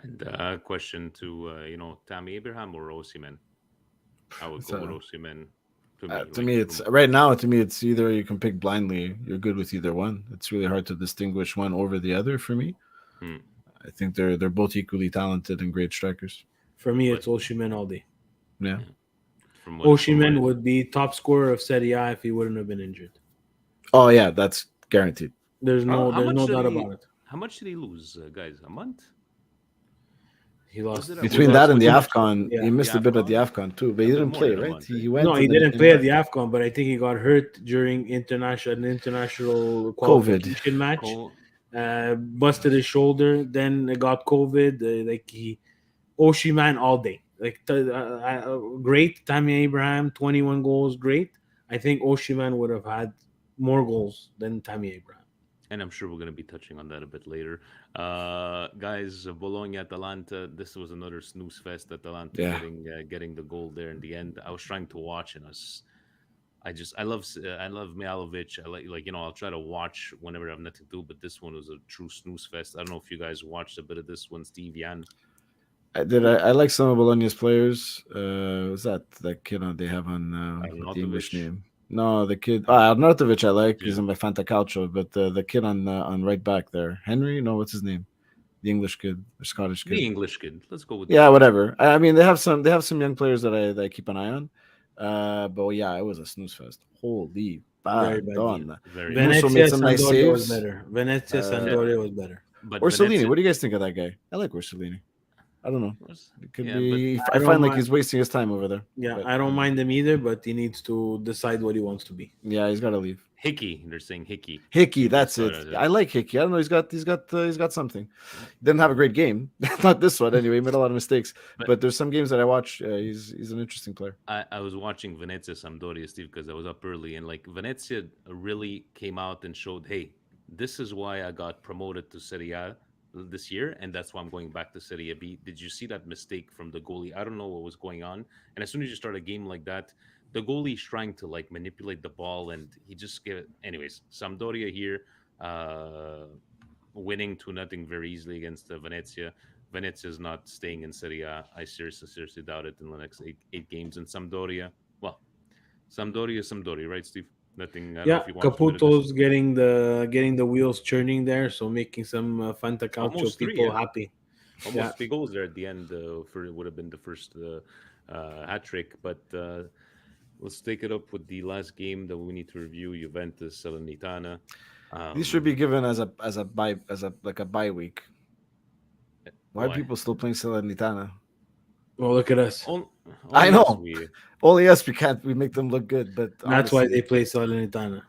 Speaker 1: And question to Tammy Abraham or Osimhen? I would go with Osimhen.
Speaker 6: To me, it's right now. To me, it's either you can pick blindly. You're good with either one. It's really hard to distinguish one over the other for me. I think they're both equally talented and great strikers.
Speaker 2: For me, it's Osimhen all day.
Speaker 6: Yeah.
Speaker 2: Osimhen would be top scorer of Serie A if he wouldn't have been injured.
Speaker 6: Oh yeah, that's guaranteed.
Speaker 2: There's no doubt about it.
Speaker 1: How much did he lose, guys? A month?
Speaker 2: He lost
Speaker 6: between that and the AFCON. Yeah. He missed a bit at the AFCON too, but he didn't play, right? He went.
Speaker 2: No, he didn't play at the AFCON, but I think he got hurt during international qualification match. Busted his shoulder, then got COVID. Osimhen all day. Great. Tammy Abraham, 21 goals, great. I think Osimhen would have had more goals than Tammy Abraham.
Speaker 1: And I'm sure we're going to be touching on that a bit later. Guys, Bologna, Atalanta, this was another snooze fest. Atalanta getting the goal there in the end. I was trying to watch, and I love Mihajlovic. I'll try to watch whenever I have nothing to do, but this one was a true snooze fest. I don't know if you guys watched a bit of this one, Steve, Yann.
Speaker 6: I did. I like some of Bologna's players. Was that kid they have on the English name? No, the kid Arnautovic I like. He's in my Fantacalcio, but the kid on right back there, Henry. No, what's his name? The English kid or Scottish kid?
Speaker 1: The English kid. Let's go with
Speaker 6: whatever. I mean, they have some young players that I keep an eye on. But yeah, it was a snooze fest. Holy Madonna!
Speaker 2: Venezia Sampdoria was better. Venezia Sampdoria was better.
Speaker 6: But Orsolini, what do you guys think of that guy? I like Orsolini. I don't know. It could be. I find like he's wasting his time over there.
Speaker 2: Yeah, but I don't mind him either, but he needs to decide what he wants to be.
Speaker 6: Yeah, he's got to leave.
Speaker 1: Hickey, they're saying Hickey.
Speaker 6: Hickey, that's it. I like Hickey. I don't know. He's got something. Didn't have a great game. Not this one anyway. He made a lot of mistakes. But there's some games that I watch. He's an interesting player.
Speaker 1: I was watching Venezia Sampdoria, Steve, because I was up early, and Venezia really came out and showed, hey, this is why I got promoted to Serie A this year, and that's why I'm going back to Serie B. Did you see that mistake from the goalie? I don't know what was going on, and as soon as you start a game like that, the goalie's trying to manipulate the ball, and he just gave it. Anyways, Sampdoria here, winning 2-0 very easily against Venezia. Venezia's not staying in Serie A. I seriously doubt it in the next eight games. And Sampdoria, right, Steve? Nothing.
Speaker 2: Caputo's getting the wheels churning there, so making some Fantacalcio people happy.
Speaker 1: Almost 3 goals there at the end for it would have been the first hat trick. But let's take it up with the last game that we need to review: Juventus Salernitana.
Speaker 6: These should be given as a bye week. Why are people still playing Salernitana?
Speaker 2: Well, look at us.
Speaker 6: I know. Only us. We make them look good, but
Speaker 2: that's why they play Salernitana.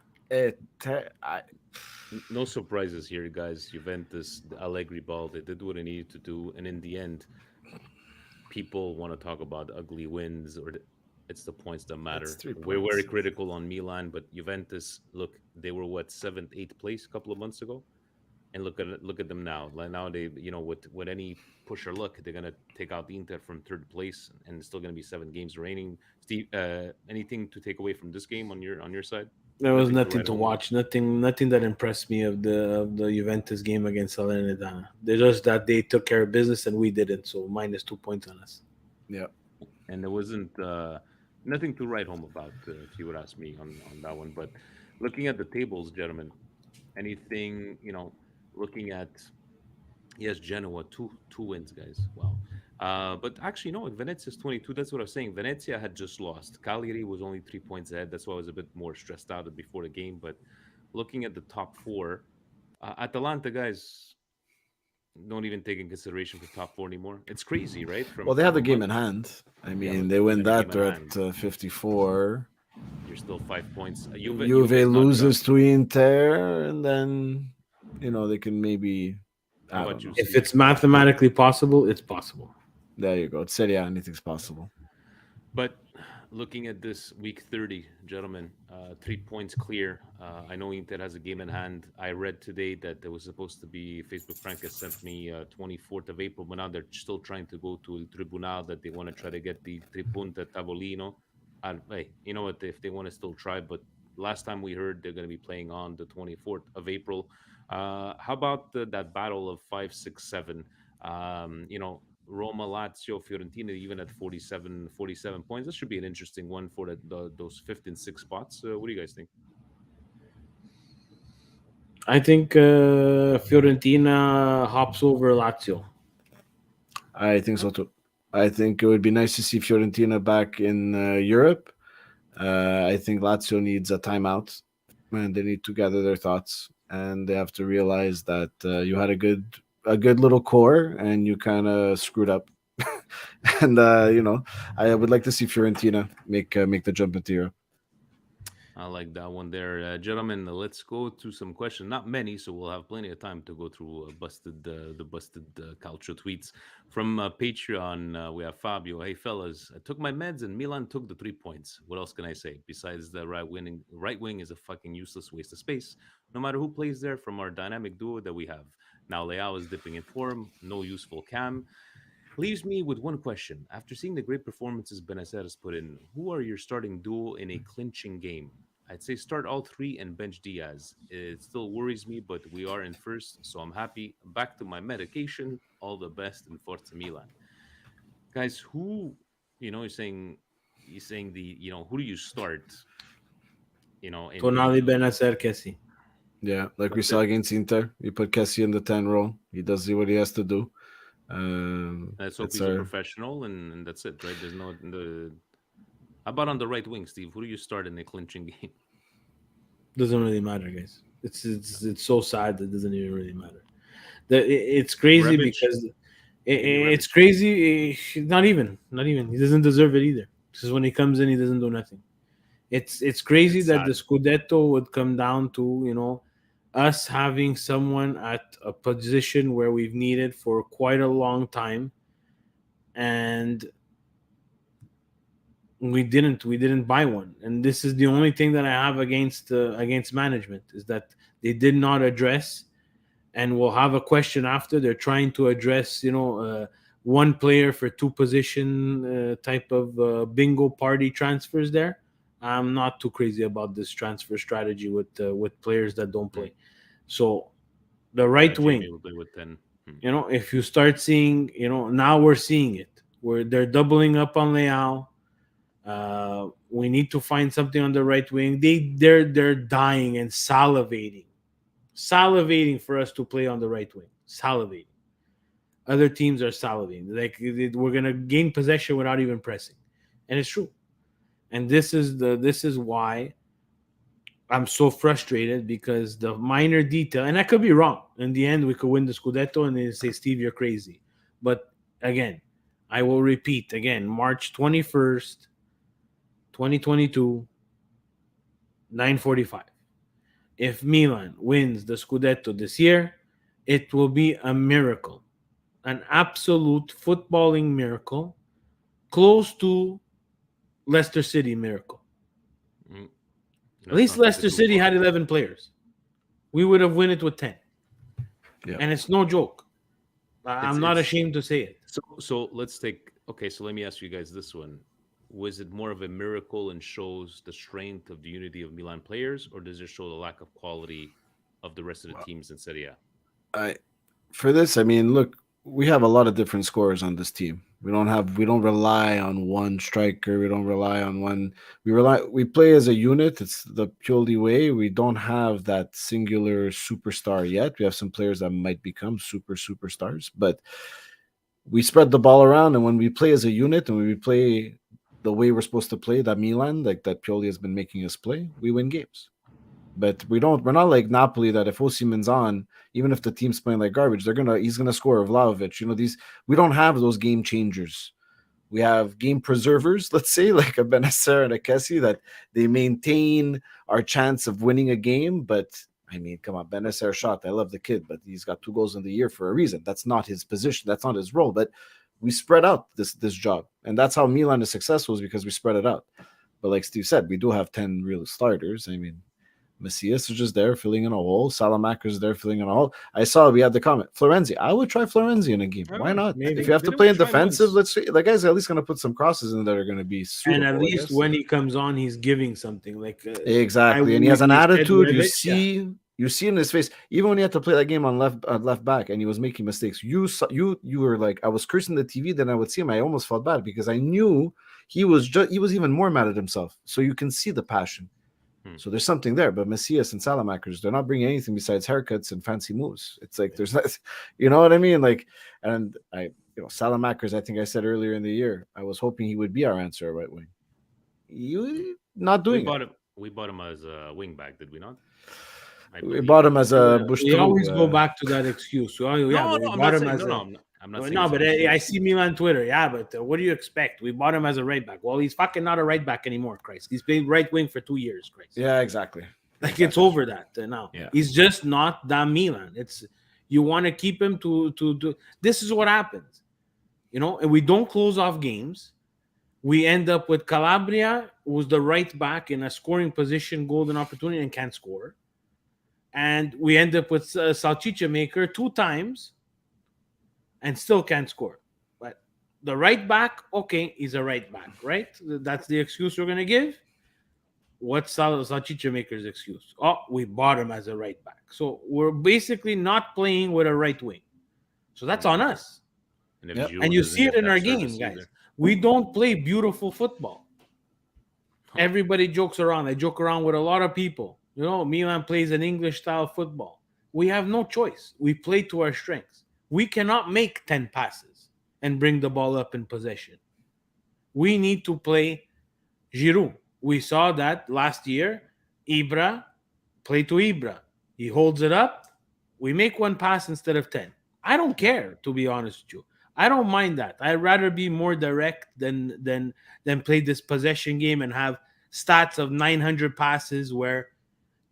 Speaker 1: No surprises here, guys. Juventus, the Allegri ball, they did what they needed to do, and in the end, people want to talk about ugly wins, or it's the points that matter. We're very critical on Milan, but Juventus, look, they were 7th, 8th place a couple of months ago. And look at them now. Now they, with any push or luck, they're gonna take out the Inter from 3rd place, and it's still gonna be 7 games remaining. Steve, anything to take away from this game on your side?
Speaker 2: There was nothing to watch. Nothing that impressed me of the Juventus game against Salernitana. They're just that they took care of business and we didn't. So -2 points on us.
Speaker 6: Yeah,
Speaker 1: and there wasn't nothing to write home about, if you would ask me on that one. But looking at the tables, gentlemen, anything looking at, yes, Genoa, two wins, guys. Wow. But actually, no, Venezia's 22. That's what I was saying. Venezia had just lost. Cagliari was only 3 points ahead. That's why I was a bit more stressed out before the game. But looking at the top 4, Atalanta, guys, don't even take in consideration for top 4 anymore. It's crazy, right?
Speaker 6: They have the game in hand. I mean, they win that. They're at 54.
Speaker 1: You're still 5 points.
Speaker 6: Juve loses to Inter, and then they can maybe
Speaker 1: How
Speaker 6: I
Speaker 1: about
Speaker 6: don't
Speaker 1: you,
Speaker 6: know.
Speaker 2: If
Speaker 1: Steve?
Speaker 2: it's mathematically possible, it's possible.
Speaker 6: There you go. It said, yeah, anything's possible.
Speaker 1: But looking at this week 30, gentlemen, 3 points clear. I know Inter has a game in hand. I read today that there was supposed to be, Facebook Frank has sent me 24th of April, but now they're still trying to go to El Tribunal that they want to try to get the Tre Punta Tavolino. And hey, you know what? If they want to still try, but last time we heard they're going to be playing on the 24th of April. How about that battle of 5, 6, 7? Roma, Lazio, Fiorentina, even at 47 points. This should be an interesting one for those fifth and sixth spots. What do you guys think?
Speaker 2: I think Fiorentina hops over Lazio.
Speaker 6: I think so too. I think it would be nice to see Fiorentina back in Europe. I think Lazio needs a timeout, and they need to gather their thoughts, and they have to realize that you had a good little core, and you kind of screwed up. And I would like to see Fiorentina make the jump into Europe.
Speaker 1: I like that one there, gentlemen. Let's go to some questions. Not many, so we'll have plenty of time to go through the busted culture tweets from Patreon. We have Fabio. Hey fellas, I took my meds and Milan took the 3 points. What else can I say? Besides the right wing is a fucking useless waste of space. No matter who plays there, from our dynamic duo that we have now, Leao is dipping in form. No useful Cam. Leaves me with one question. After seeing the great performances Benacer has put in, who are your starting duo in a clinching game? I'd say start all three and bench Diaz. It still worries me, but we are in first, so I'm happy. Back to my medication. All the best in Forza Milan. Guys, who, you're saying who do you start? In
Speaker 2: Tonali, Benacer, Kessie.
Speaker 6: Yeah, like we
Speaker 1: That's
Speaker 6: saw
Speaker 1: it.
Speaker 6: against Inter, you put Kessie in the 10 role. He does what he has to do.
Speaker 1: Let's hope
Speaker 6: That's
Speaker 1: he's a
Speaker 6: our
Speaker 1: professional, and that's it, right? There's no the. How about on the right wing, Steve? Who do you start in a clinching game?
Speaker 2: Doesn't really matter, guys. It's so sad that it doesn't even really matter. It's crazy
Speaker 1: Rebic?
Speaker 2: because
Speaker 1: Give me
Speaker 2: it's
Speaker 1: Rebic.
Speaker 2: crazy. Not even. He doesn't deserve it either. Because when he comes in, he doesn't do nothing. It's crazy
Speaker 1: It's
Speaker 2: that the
Speaker 1: sad.
Speaker 2: Scudetto would come down to us having someone at a position where we've needed for quite a long time, and we didn't buy one. And this is the only thing that I have against management, is that they did not address, and we'll have a question after. They're trying to address one player for two position type of bingo party transfers there. I'm not too crazy about this transfer strategy with players that don't play. So the right
Speaker 1: Jamie
Speaker 2: wing,
Speaker 1: will play with 10.
Speaker 2: if you start seeing, now we're seeing it where they're doubling up on Leao. We need to find something on the right wing. They're dying and salivating for us to play on the right wing. Salivating. Other teams are salivating. Like, we're gonna gain possession without even pressing, and it's true. And this is why I'm so frustrated, because the minor detail, and I could be wrong. In the end, we could win the Scudetto, and they say, Steve, you're crazy. But again, I will repeat again, March 21st, 2022, 9:45. If Milan wins the Scudetto this year, it will be a miracle, an absolute footballing miracle, close to Leicester City miracle.
Speaker 1: Mm.
Speaker 2: At least
Speaker 1: not take it
Speaker 2: Leicester
Speaker 1: too
Speaker 2: City
Speaker 1: far.
Speaker 2: had 11 players. We would have won it with 10.
Speaker 6: Yeah.
Speaker 2: And it's no joke. I'm not
Speaker 1: It's
Speaker 2: ashamed to say it.
Speaker 1: so let's take okay, so let me ask you guys this one. Was it more of a miracle and shows the strength of the unity of Milan players, or does it show the lack of quality of the rest of the teams in Serie A?
Speaker 6: I for this. I mean, look, we have a lot of different scorers on this team. We don't rely on one striker. We don't rely on one. We play as a unit. It's the Pioli way. We don't have that singular superstar yet. We have some players that might become superstars, but we spread the ball around. And when we play as a unit, and when we play the way we're supposed to play, that Milan, like that Pioli has been making us play, we win games. But we're not like Napoli, that if Osimhen's on, even if the team's playing like garbage, he's gonna score. Vlahovic, we don't have those game changers. We have game preservers, let's say, like a Benacer and a Kessie, that they maintain our chance of winning a game. But I mean, come on, Benacer shot. I love the kid, but he's got 2 goals in the year for a reason. That's not his position. That's not his role. But we spread out this job, and that's how Milan is successful, is because we spread it out. But like Steve said, we do have 10 real starters. I mean, Macias is just there filling in a hole. Salamaker is there filling in a hole. I saw we had the comment. Florenzi. I would try Florenzi in a game. Why not?
Speaker 2: Maybe.
Speaker 6: If you have to play in defensive, let's see. The guy's at least going to put some crosses in that are going to be suitable.
Speaker 2: And at least when he comes on, he's giving something. Like
Speaker 6: exactly, and he has an attitude. You see in his face. Even when he had to play that game on left back, and he was making mistakes. You were like, I was cursing the TV. Then I would see him. I almost felt bad because I knew he was even more mad at himself. So you can see the passion. So there's something there, but Macias and Salamakers, they're not bringing anything besides haircuts and fancy moves. It's like there's not, you know what I mean? Like, and Salamakers, I think I said earlier in the year, I was hoping he would be our answer at right wing. You not doing it.
Speaker 1: We bought him as a wing back, did we not?
Speaker 6: We bought him as a Bush.
Speaker 2: We always go back to that excuse. So,
Speaker 1: I'm not saying
Speaker 2: no, but I see Milan Twitter. Yeah, but what do you expect? We bought him as a right back. Well, he's fucking not a right back anymore, Christ. He's played right wing for 2 years, Christ.
Speaker 6: Yeah, exactly.
Speaker 2: Like it's over that now.
Speaker 6: Yeah.
Speaker 2: He's just not that Milan. It's you want to keep him to. This is what happens, and we don't close off games. We end up with Calabria, who's the right back in a scoring position, golden opportunity, and can't score. And we end up with Salchicha Maker 2 times and still can't score. But the right back, okay, he's a right back, right? That's the excuse we're going to give. What's Salchicha Maker's excuse? Oh, we bought him as a right back. So we're basically not playing with a right wing. So that's on us. And you see it in our game, guys. We don't play beautiful football. Everybody jokes around. I joke around with a lot of people. Milan plays an English-style football. We have no choice. We play to our strengths. We cannot make 10 passes and bring the ball up in possession. We need to play Giroud. We saw that last year. Ibra, play to Ibra. He holds it up. We make 1 pass instead of 10. I don't care, to be honest with you. I don't mind that. I'd rather be more direct than play this possession game and have stats of 900 passes where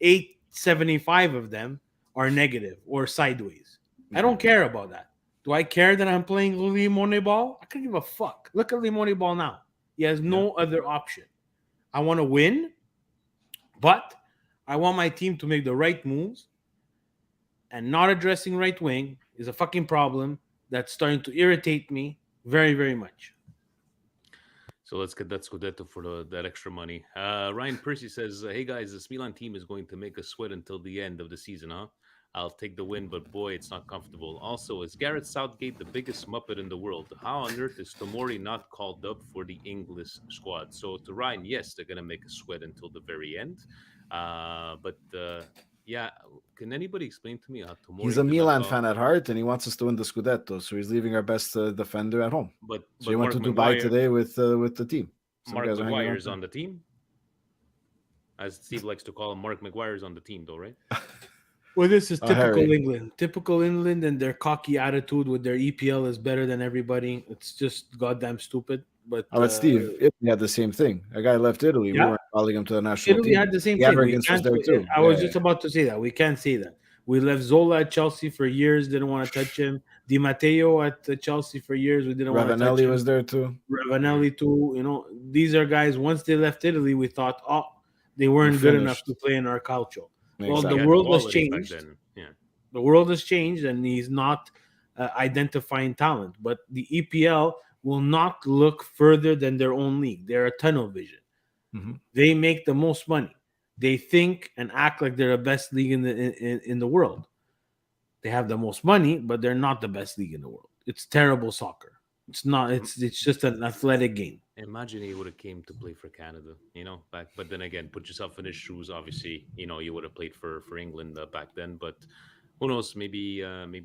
Speaker 2: 875 of them are negative or sideways. I don't care about that. Do I care that I'm playing Limone ball? I couldn't give a fuck. Look at Limone ball now. He has no other option. I want to win, but I want my team to make the right moves, and not addressing right wing is a fucking problem that's starting to irritate me very, very much.
Speaker 1: So let's get that Scudetto for that extra money. Ryan Percy says, hey guys, this Milan team is going to make us sweat until the end of the season, huh? I'll take the win, but boy, it's not comfortable. Also, is Gareth Southgate the biggest Muppet in the world? How on earth is Tomori not called up for the English squad? So to Ryan, yes, they're going to make us sweat until the very end. Yeah, can anybody explain to me how Tomori...
Speaker 6: He's a Milan fan at heart, and he wants us to win the Scudetto, so he's leaving our best defender at home.
Speaker 1: But
Speaker 6: he went to Dubai today with the team.
Speaker 1: Mark Maguire's on the team? As Steve likes to call him, Mark Maguire's on the team, though, right?
Speaker 2: Well, this is typical England. Typical England and their cocky attitude with their EPL is better than everybody. It's just goddamn stupid. But
Speaker 6: Steve, Italy had the same thing. A guy left Italy.
Speaker 2: Yeah.
Speaker 6: We weren't calling him to the national
Speaker 2: Italy
Speaker 6: team.
Speaker 2: had the same
Speaker 6: the
Speaker 2: thing.
Speaker 6: arrogance was there too.
Speaker 2: I was just about to say that. We can't say that. We left Zola at Chelsea for years. Didn't want to touch him. Di Matteo at Chelsea for years. We didn't want to touch him.
Speaker 6: Ravanelli was there too.
Speaker 2: Ravanelli too. These are guys, once they left Italy, we thought, they weren't good enough to play in our calcio.
Speaker 6: Exactly.
Speaker 2: Well, the world has changed. The world has changed, and he's not identifying talent. But the EPL will not look further than their own league. They're a tunnel vision. Mm-hmm. They make the most money. They think and act like they're the best league in the world. They have the most money, but they're not the best league in the world. It's terrible soccer. It's not. It's just an athletic game.
Speaker 1: Imagine he would have came to play for Canada, back. But then again, put yourself in his shoes. Obviously, you would have played for England back then. But who knows? Maybe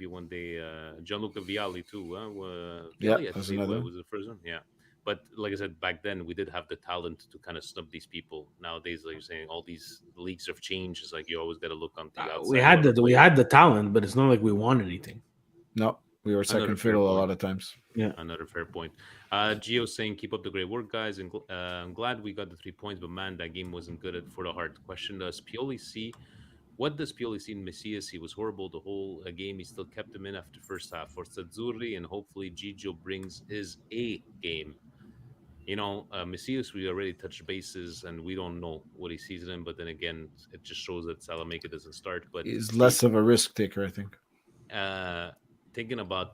Speaker 1: one day, Gianluca Vialli too. Vialli, was the first one. Yeah. But like I said, back then we did have the talent to kind of snub these people. Nowadays, like you're saying, all these leagues have changed. It's like you always got to look on the outside.
Speaker 2: We had the talent, but it's not like we won anything.
Speaker 6: No, we were second fiddle a lot of times.
Speaker 1: Yeah, another fair point. Gio saying, keep up the great work, guys. And I'm glad we got the 3 points, but man, that game wasn't good for the heart. Question: does Pioli see what does Pioli see in Messias? He was horrible the whole game. He still kept him in after first half for Azzurri, and hopefully Gigio brings his A game. Messias, we already touched bases, and we don't know what he sees in him. But then again, it just shows that Salamanca doesn't start. But
Speaker 6: He's less of a risk taker, I think.
Speaker 1: Thinking about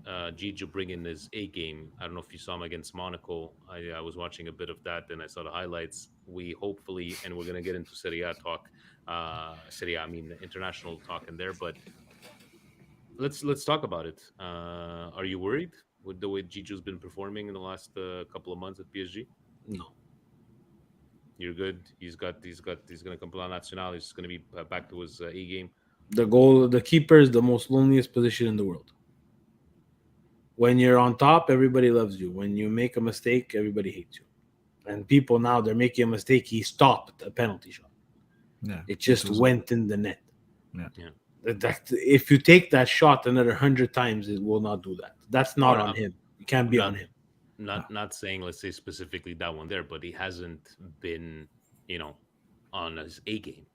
Speaker 1: Gigio bringing his A game, I don't know if you saw him against Monaco. I was watching a bit of that, and I saw the highlights. We hopefully, and we're going to get into Serie A talk, international talk in there. But let's talk about it. Are you worried with the way Gigio's been performing in the last couple of months at PSG?
Speaker 2: No.
Speaker 1: You're good. He's going to come to Nacional. He's going to be back to his A game.
Speaker 2: The keeper is the most loneliest position in the world. When you're on top, everybody loves you. When you make a mistake, everybody hates you. And people now, they're making a mistake. He stopped a penalty shot.
Speaker 6: Yeah,
Speaker 2: it just went in the net.
Speaker 1: Yeah.
Speaker 2: If you take that shot another 100 times, it will not do that. That's not on him. It can't be on him.
Speaker 1: Not saying, let's say specifically that one there, but he hasn't been, on his A game.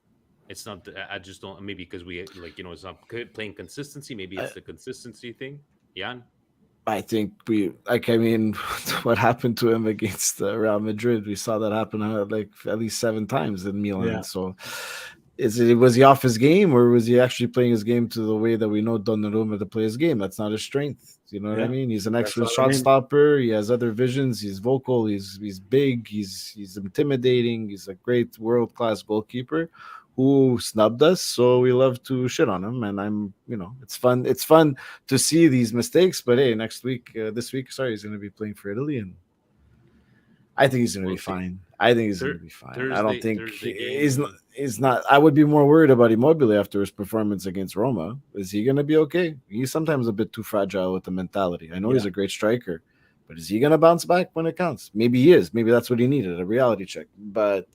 Speaker 1: It's not. I just don't. Maybe because we it's not playing consistency. Maybe it's the consistency thing. Yann?
Speaker 6: I think what happened to him against Real Madrid, we saw that happen at least 7 times in Milan. Yeah. So, was he off his game, or was he actually playing his game to the way that we know Donnarumma to play his game? That's not his strength. You know what I mean? He's an excellent shot stopper. He has other visions. He's vocal. He's big. He's intimidating. He's a great world-class goalkeeper who snubbed us, so we love to shit on him. And it's fun. It's fun to see these mistakes. But hey, this week, he's going to be playing for Italy, and I think he's going to be fine. I think he's going to be fine. I don't think he's not. I would be more worried about Immobile after his performance against Roma. Is he going to be okay? He's sometimes a bit too fragile with the mentality. I know he's a great striker, but is he going to bounce back when it counts? Maybe he is. Maybe that's what he needed, a reality check. But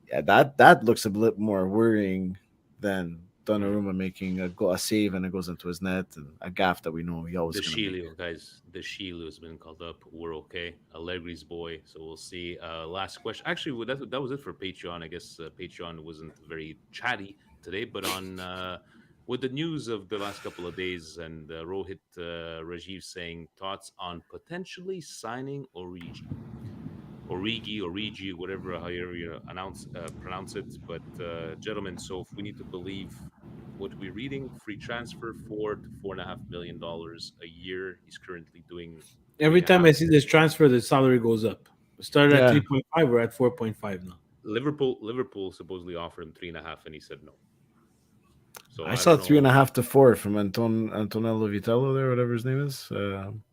Speaker 6: yeah, that looks a bit more worrying than Donnarumma making a save and it goes into his net, and a gaff that we know he always.
Speaker 1: The Shilio, guys. The Shilio has been called up. We're okay. Allegri's boy. So we'll see. Last question. Actually, that was it for Patreon. I guess Patreon wasn't very chatty today, but on with the news of the last couple of days and Rohit Rajiv saying thoughts on potentially signing Origi, whatever however you pronounce it. But gentlemen, so if we need to believe what we're reading, free transfer, $4 to $4.5 million a year. He's currently doing.
Speaker 2: Every time I see this transfer, the salary goes up. We started at 3.5, we're at 4.5 now.
Speaker 1: Liverpool supposedly offered him 3.5, and he said no. So
Speaker 6: I saw 3.5 to 4 from Antonello Vitello there, whatever his name is.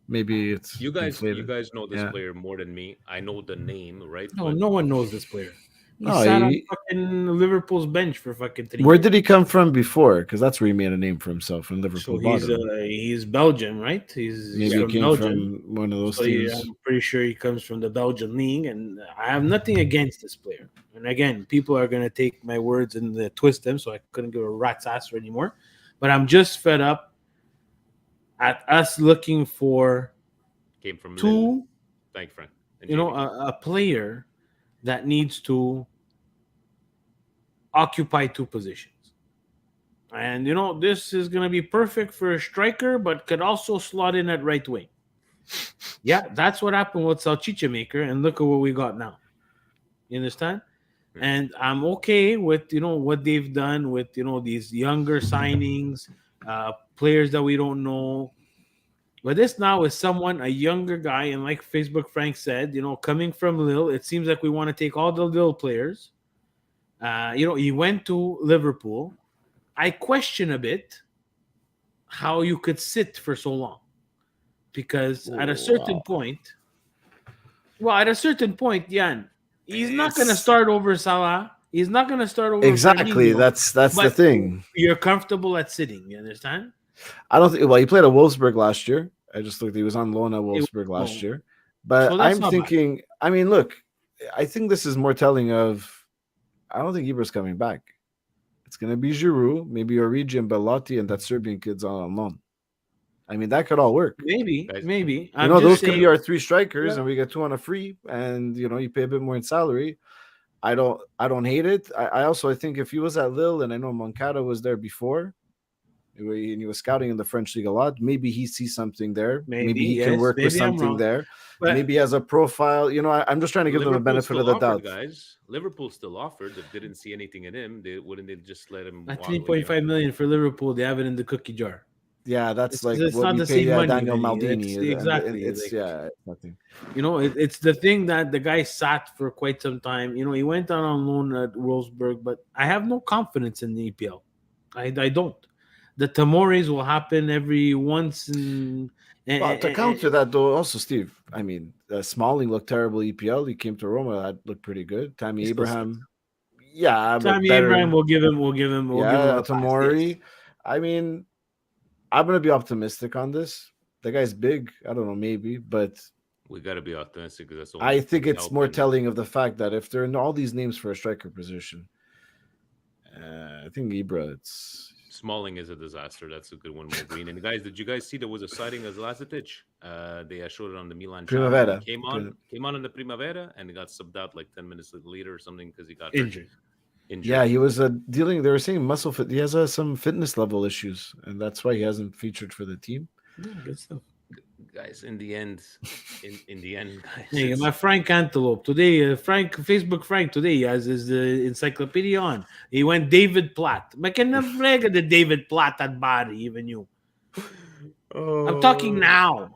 Speaker 6: Maybe it's
Speaker 1: you guys.
Speaker 6: inflated.
Speaker 1: You guys know this player more than me. I know the name, right?
Speaker 2: No one knows this player. He sat on fucking Liverpool's bench for fucking 3 years.
Speaker 6: Where did he come from before? Because that's where he made a name for himself in Liverpool.
Speaker 2: So he's Belgian, right? He's
Speaker 6: from came
Speaker 2: Belgium.
Speaker 6: From one of those teams.
Speaker 2: I'm pretty sure he comes from the Belgian league, and I have nothing against this player. And again, people are going to take my words and twist them, so I couldn't give a rat's ass anymore. But I'm just fed up at us looking for
Speaker 1: came from
Speaker 2: two.
Speaker 1: Thank you, Frank.
Speaker 2: A player that needs to occupy 2 positions. And, this is going to be perfect for a striker, but could also slot in at right wing. Yeah, that's what happened with Salchicha Maker, and look at what we got now. You understand? And I'm okay with, what they've done with, these younger signings, players that we don't know. But this now is a younger guy, and like Facebook Frank said, coming from Lille, it seems like we want to take all the Lille players. He went to Liverpool. I question a bit how you could sit for so long, because at a certain point, Yann, he's not going to start over Salah. He's not going to start over
Speaker 6: exactly.
Speaker 2: Firmino,
Speaker 6: that's the thing.
Speaker 2: You're comfortable at sitting. You understand?
Speaker 6: I don't think. Well, he played at Wolfsburg last year. I just looked. He was on loan at Wolfsburg last year. But so I'm thinking. Bad. I mean, look. I think this is more telling of. I don't think Ibra's coming back. It's going to be Giroud, maybe Origi and Belotti, and that Serbian kid's on loan. I mean, that could all work.
Speaker 2: Maybe.
Speaker 6: Those could be our 3 strikers, and we get 2 on a free, and you pay a bit more in salary. I don't hate it. I think if he was at Lille, and I know Moncada was there before, and he was scouting in the French league a lot, maybe he sees something there. Maybe he can
Speaker 2: yes,
Speaker 6: work with
Speaker 2: maybe I'm
Speaker 6: something
Speaker 2: wrong.
Speaker 6: there.
Speaker 2: But
Speaker 6: Maybe as a profile, I'm just trying to give them the
Speaker 1: Liverpool
Speaker 6: benefit
Speaker 1: still
Speaker 6: of the
Speaker 1: offered,
Speaker 6: doubt.
Speaker 1: guys. Liverpool still offered. If they didn't see anything in him, wouldn't they just let him
Speaker 2: at
Speaker 1: walk?
Speaker 2: 3.5 million for Liverpool, they have it in the cookie jar.
Speaker 6: Yeah, that's like
Speaker 2: It's
Speaker 6: what
Speaker 2: not
Speaker 6: we
Speaker 2: the
Speaker 6: pay
Speaker 2: same money,
Speaker 6: Daniel
Speaker 2: Vinny.
Speaker 6: Maldini,
Speaker 2: It's
Speaker 6: and
Speaker 2: exactly
Speaker 6: it's
Speaker 2: like,
Speaker 6: it's nothing.
Speaker 2: it's the thing that the guy sat for quite some time. He went on loan at Wolfsburg, but I have no confidence in the EPL. I don't. The Tamores will happen every once in.
Speaker 6: Well, to counter that though, also Steve, I mean, Smalling looked terrible EPL. He came to Roma, that looked pretty good. Tammy
Speaker 2: He still
Speaker 6: Abraham, yeah, but
Speaker 2: Tammy
Speaker 6: better.
Speaker 2: Abraham will give him. We'll give him a pass.
Speaker 6: Tomori.
Speaker 2: Yes.
Speaker 6: I mean, I'm gonna be optimistic on this. The guy's big. I don't know, maybe, but
Speaker 1: We got to be optimistic because that's all.
Speaker 6: I think it's more telling of the fact that if there are all these names for a striker position, I think Ibra, it's
Speaker 1: Smalling is a disaster. That's a good one, Mo Green. And guys, did you guys see there was a sighting of Lazetic? They showed it on the Milan channel.
Speaker 6: Primavera.
Speaker 1: He came on in the Primavera, and he got subbed out like 10 minutes later or something because he got
Speaker 2: Injured.
Speaker 6: Yeah, he was dealing. They were saying muscle fit. He has some fitness level issues, and that's why he hasn't featured for the team.
Speaker 2: Yeah, good stuff.
Speaker 1: Guys, in the end, guys.
Speaker 2: Hey, my Frank Antelope today. Facebook Frank today he has his encyclopedia on. He went David Platt. Ma che ne frega the David Platt at Bari, even you. I'm talking now.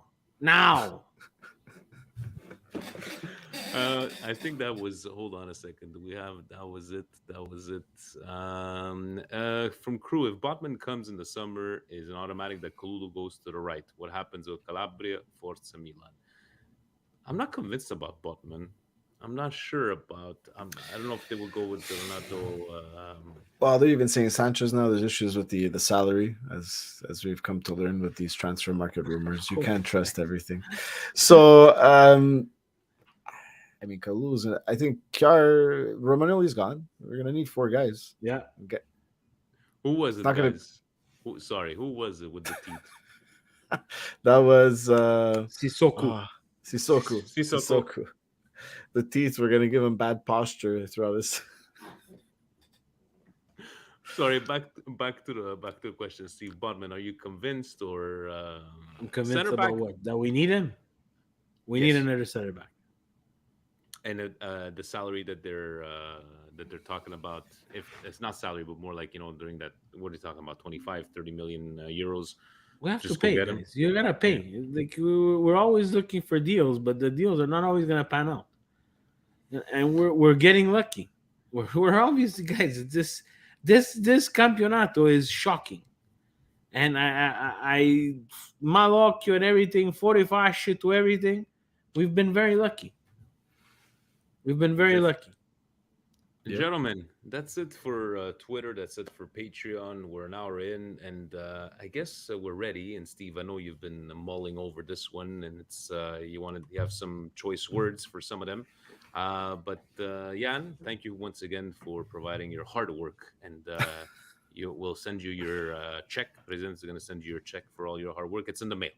Speaker 1: I think that was. Hold on a second. That was it. From Crew, if Botman comes in the summer, is an automatic that Kalulu goes to the right. What happens with Calabria, Forza Milan? I'm not convinced about Botman. I'm not sure about. I don't know if they will go with Renato.
Speaker 6: Well, they're even saying Sanchez now. There's issues with the salary, as we've come to learn with these transfer market rumors. You can't trust everything. So. I mean, Kalulu's. I think Romagnoli's gone. We're gonna need 4 guys.
Speaker 2: Yeah.
Speaker 1: Okay. Who was it, guys? Who was it with the teeth?
Speaker 6: That was
Speaker 2: Sissoko.
Speaker 6: Sissoko. The teeth were gonna give him bad posture throughout this.
Speaker 1: Sorry, back to the question, Steve Bodman. Are you convinced or?
Speaker 2: I'm convinced about what? That we need him. We need another center back.
Speaker 1: And the salary that they're talking about, if it's not salary, but more like during that, what are you talking about? 25-30 million euros.
Speaker 2: We have to pay, guys. You gotta pay. Yeah. Like we're always looking for deals, but the deals are not always gonna pan out. And we're getting lucky. We're obviously, guys. This campeonato is shocking, and I malocchio and everything, 45 shit to everything. We've been very lucky.
Speaker 1: Gentlemen, that's it for Twitter. That's it for Patreon. We're an hour in, and I guess we're ready. And Steve, I know you've been mulling over this one, and it's you have some choice words for some of them. But Yann, thank you once again for providing your hard work, and we'll send you your check. President's going to send you your check for all your hard work. It's in the mail.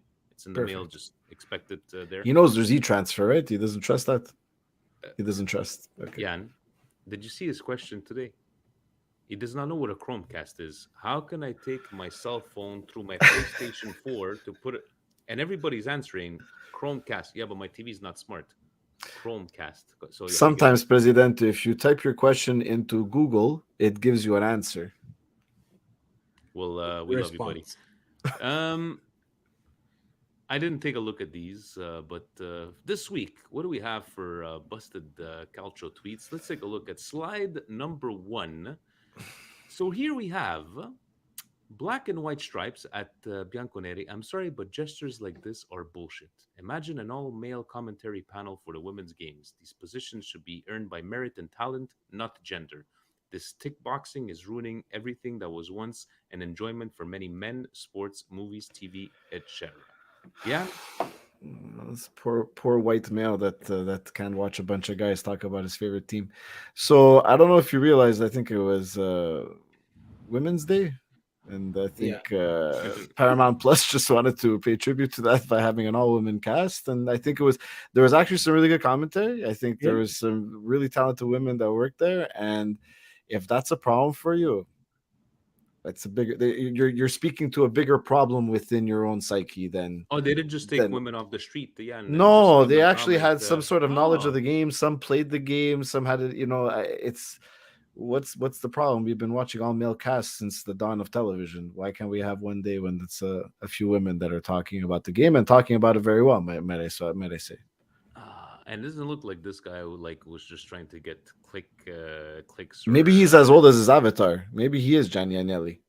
Speaker 1: Mail. Just expect it there.
Speaker 6: He knows there's e-transfer, right? He doesn't trust that. He doesn't trust. Okay.
Speaker 1: Yann, did you see his question today? He does not know what a Chromecast is. How can I take my cell phone through my PlayStation 4 to put it? And everybody's answering Chromecast. Yeah, but my TV is not smart. Chromecast. So
Speaker 6: sometimes, President, if you type your question into Google, it gives you an answer.
Speaker 1: Well, we love you, buddy. I didn't take a look at these, but this week, what do we have for busted Calcio tweets? Let's take a look at slide number 1. So here we have black and white stripes at Bianconeri. I'm sorry, but gestures like this are bullshit. Imagine an all-male commentary panel for the women's games. These positions should be earned by merit and talent, not gender. This tick boxing is ruining everything that was once an enjoyment for many men, sports, movies, TV, etc. Yeah,
Speaker 6: this poor white male that can't watch a bunch of guys talk about his favorite team. So I don't know if you realized. I think it was Women's Day. And I
Speaker 2: Yeah.
Speaker 6: think Paramount Plus just wanted to pay tribute to that by having an all-women cast. And I think there was actually some really good commentary. I think there
Speaker 2: Yeah.
Speaker 6: was some really talented women that worked there. And if that's a problem for you, that's a bigger. You're speaking to a bigger problem within your own psyche than
Speaker 1: Oh, they didn't just take
Speaker 6: than.
Speaker 1: women off the street, yeah, and just
Speaker 6: No,
Speaker 1: let
Speaker 6: they
Speaker 1: them
Speaker 6: actually
Speaker 1: comment.
Speaker 6: had some sort of knowledge of
Speaker 1: Oh,
Speaker 6: the game. Some played the game. Some had it. It's what's the problem? We've been watching all male casts since the dawn of television. Why can't we have one day when it's a few women that are talking about the game and talking about it very well? Might I say?
Speaker 1: and it doesn't look like this guy who like was just trying to get clicks
Speaker 6: Maybe
Speaker 1: or
Speaker 6: he's as old as his avatar. Maybe he is Gianni Agnelli.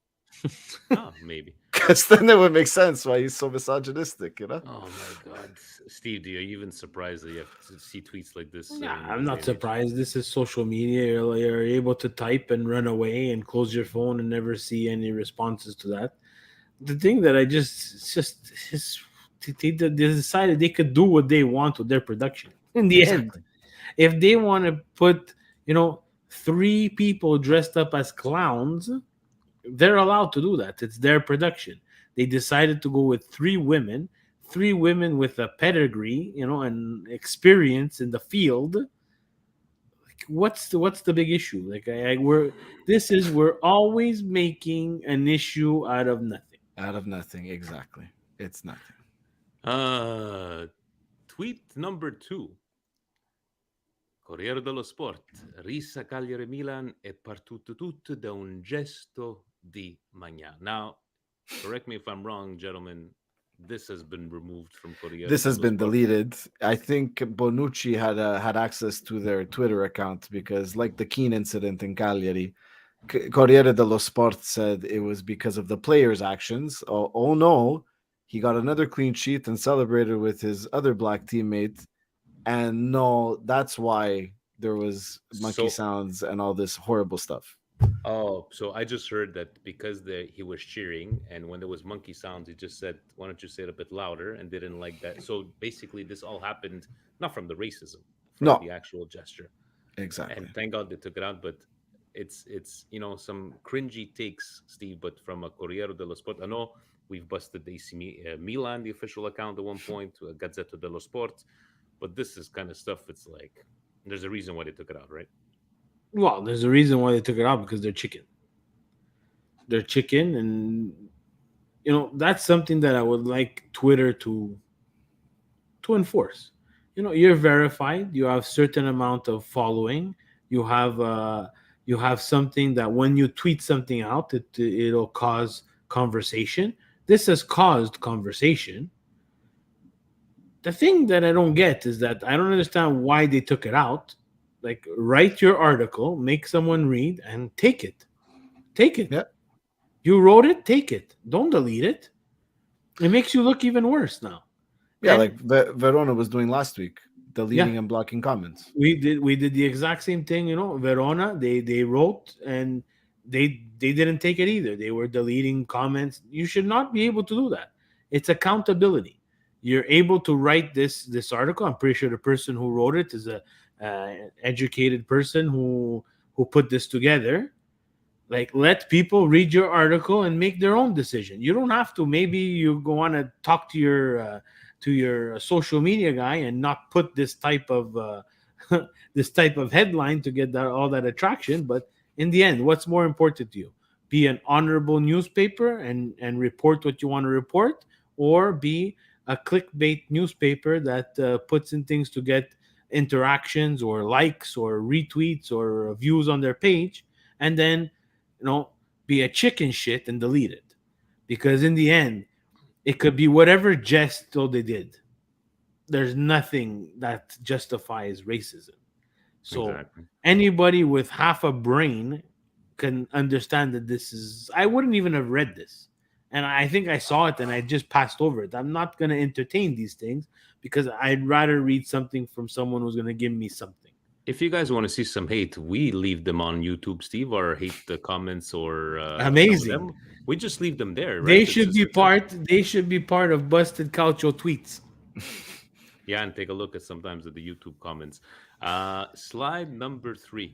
Speaker 1: maybe.
Speaker 6: Because then it would make sense why he's so misogynistic.
Speaker 1: Oh my God, Steve, do you even surprised that you have to see tweets like this?
Speaker 2: Yeah,
Speaker 1: in
Speaker 2: I'm
Speaker 1: this day
Speaker 2: not
Speaker 1: and age?
Speaker 2: surprised. This is social media. You're able to type and run away and close your phone and never see any responses to that. The thing that they decided they could do what they want with their production. In the end, if they want to put, 3 people dressed up as clowns, they're allowed to do that. It's their production. They decided to go with 3 women with a pedigree, and experience in the field. Like, what's the big issue? Like, we're always making an issue out of nothing.
Speaker 6: Out of nothing, exactly. It's nothing.
Speaker 1: Tweet number 2. Corriere dello Sport. Rissa Cagliari Milan è partito tutto da un gesto di Magnan. Now, correct me if I'm wrong, gentlemen. This has been removed from Corriere
Speaker 6: This has
Speaker 1: dello
Speaker 6: been
Speaker 1: Sport.
Speaker 6: deleted. I think Bonucci had access to their Twitter account because, like the Keane incident in Cagliari, Corriere dello Sport said it was because of the players' actions. Oh no, he got another clean sheet and celebrated with his other black teammate. And no, that's why there was monkey sounds and all this horrible stuff.
Speaker 1: Oh, so I just heard that because he was cheering, and when there was monkey sounds, he just said, "Why don't you say it a bit louder?" And didn't like that. So basically, this all happened not from the racism, from
Speaker 6: No.
Speaker 1: the actual gesture.
Speaker 6: Exactly.
Speaker 1: And thank God they took it out. But it's some cringy takes, Steve. But from a Corriere dello Sport, I know we've busted the Milan, the official account, at one point, to a Gazzetta dello Sport. But this is kind of stuff. It's like there's a reason why they took it out, right?
Speaker 2: Well, there's a reason why they took it out, because they're chicken. They're chicken, and that's something that I would like Twitter to enforce. You're verified. You have certain amount of following. You have something that when you tweet something out, it'll cause conversation. This has caused conversation. The thing that I don't get is that I don't understand why they took it out. Like, write your article, make someone read, and take it. Take it.
Speaker 6: Yeah.
Speaker 2: You wrote it, take it. Don't delete it. It makes you look even worse now.
Speaker 6: Yeah,
Speaker 2: And
Speaker 6: like Verona was doing last week, deleting and blocking comments.
Speaker 2: we did the exact same thing. Verona, they wrote, and they didn't take it either. They were deleting comments. You should not be able to do that. It's accountability. You're able to write this article. I'm pretty sure the person who wrote it is a educated person who put this together. Like, let people read your article and make their own decision. You don't have to. Maybe you want to talk to your social media guy and not put this type of headline to get all that attraction. But in the end, what's more important to you? Be an honorable newspaper and report what you want to report, or be a clickbait newspaper that puts in things to get interactions or likes or retweets or views on their page, and then be a chicken shit and delete it. Because in the end, it could be whatever gesto they did. There's nothing that justifies racism. So
Speaker 1: Exactly.
Speaker 2: anybody with half a brain can understand that this is. I wouldn't even have read this. And I think I saw it and I just passed over it. I'm not going to entertain these things because I'd rather read something from someone who's going to give me something.
Speaker 1: If you guys want to see some hate, we leave them on YouTube, Steve, or hate the comments or
Speaker 2: Amazing.
Speaker 1: Them. We just leave them there, right?
Speaker 2: They should be part. They should be part of Busted Calcio tweets.
Speaker 1: Yeah, and take a look at sometimes at the YouTube comments. Slide number 3.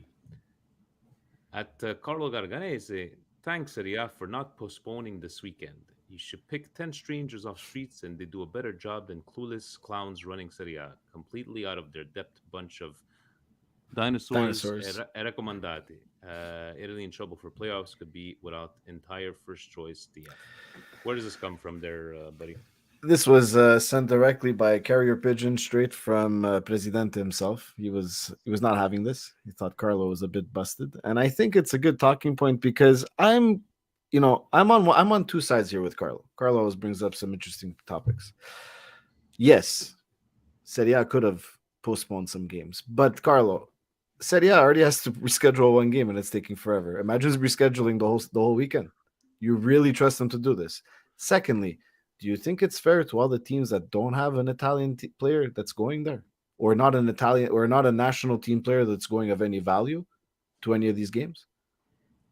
Speaker 1: At Carlo Garganese, Thanks, Serie A, for not postponing this weekend. You should pick 10 strangers off streets and they do a better job than clueless clowns running Serie A, completely out of their depth bunch of dinosaurs.
Speaker 6: Dinosaurs.
Speaker 1: Raccomandate. Italy in trouble for playoffs could be without entire first choice DF. Where does this come from there, buddy?
Speaker 6: This was sent directly by carrier pigeon straight from Presidente himself. He was not having this. He thought Carlo was a bit busted, and I think it's a good talking point because I'm on two sides here with Carlo. Carlo always brings up some interesting topics. Yes, Serie A could have postponed some games, but Carlo, Serie A already has to reschedule one game, and it's taking forever. Imagine rescheduling the whole weekend. You really trust them to do this? Secondly, do you think it's fair to all the teams that don't have an Italian player that's going there, or not an Italian, or not a national team player that's going of any value to any of these games?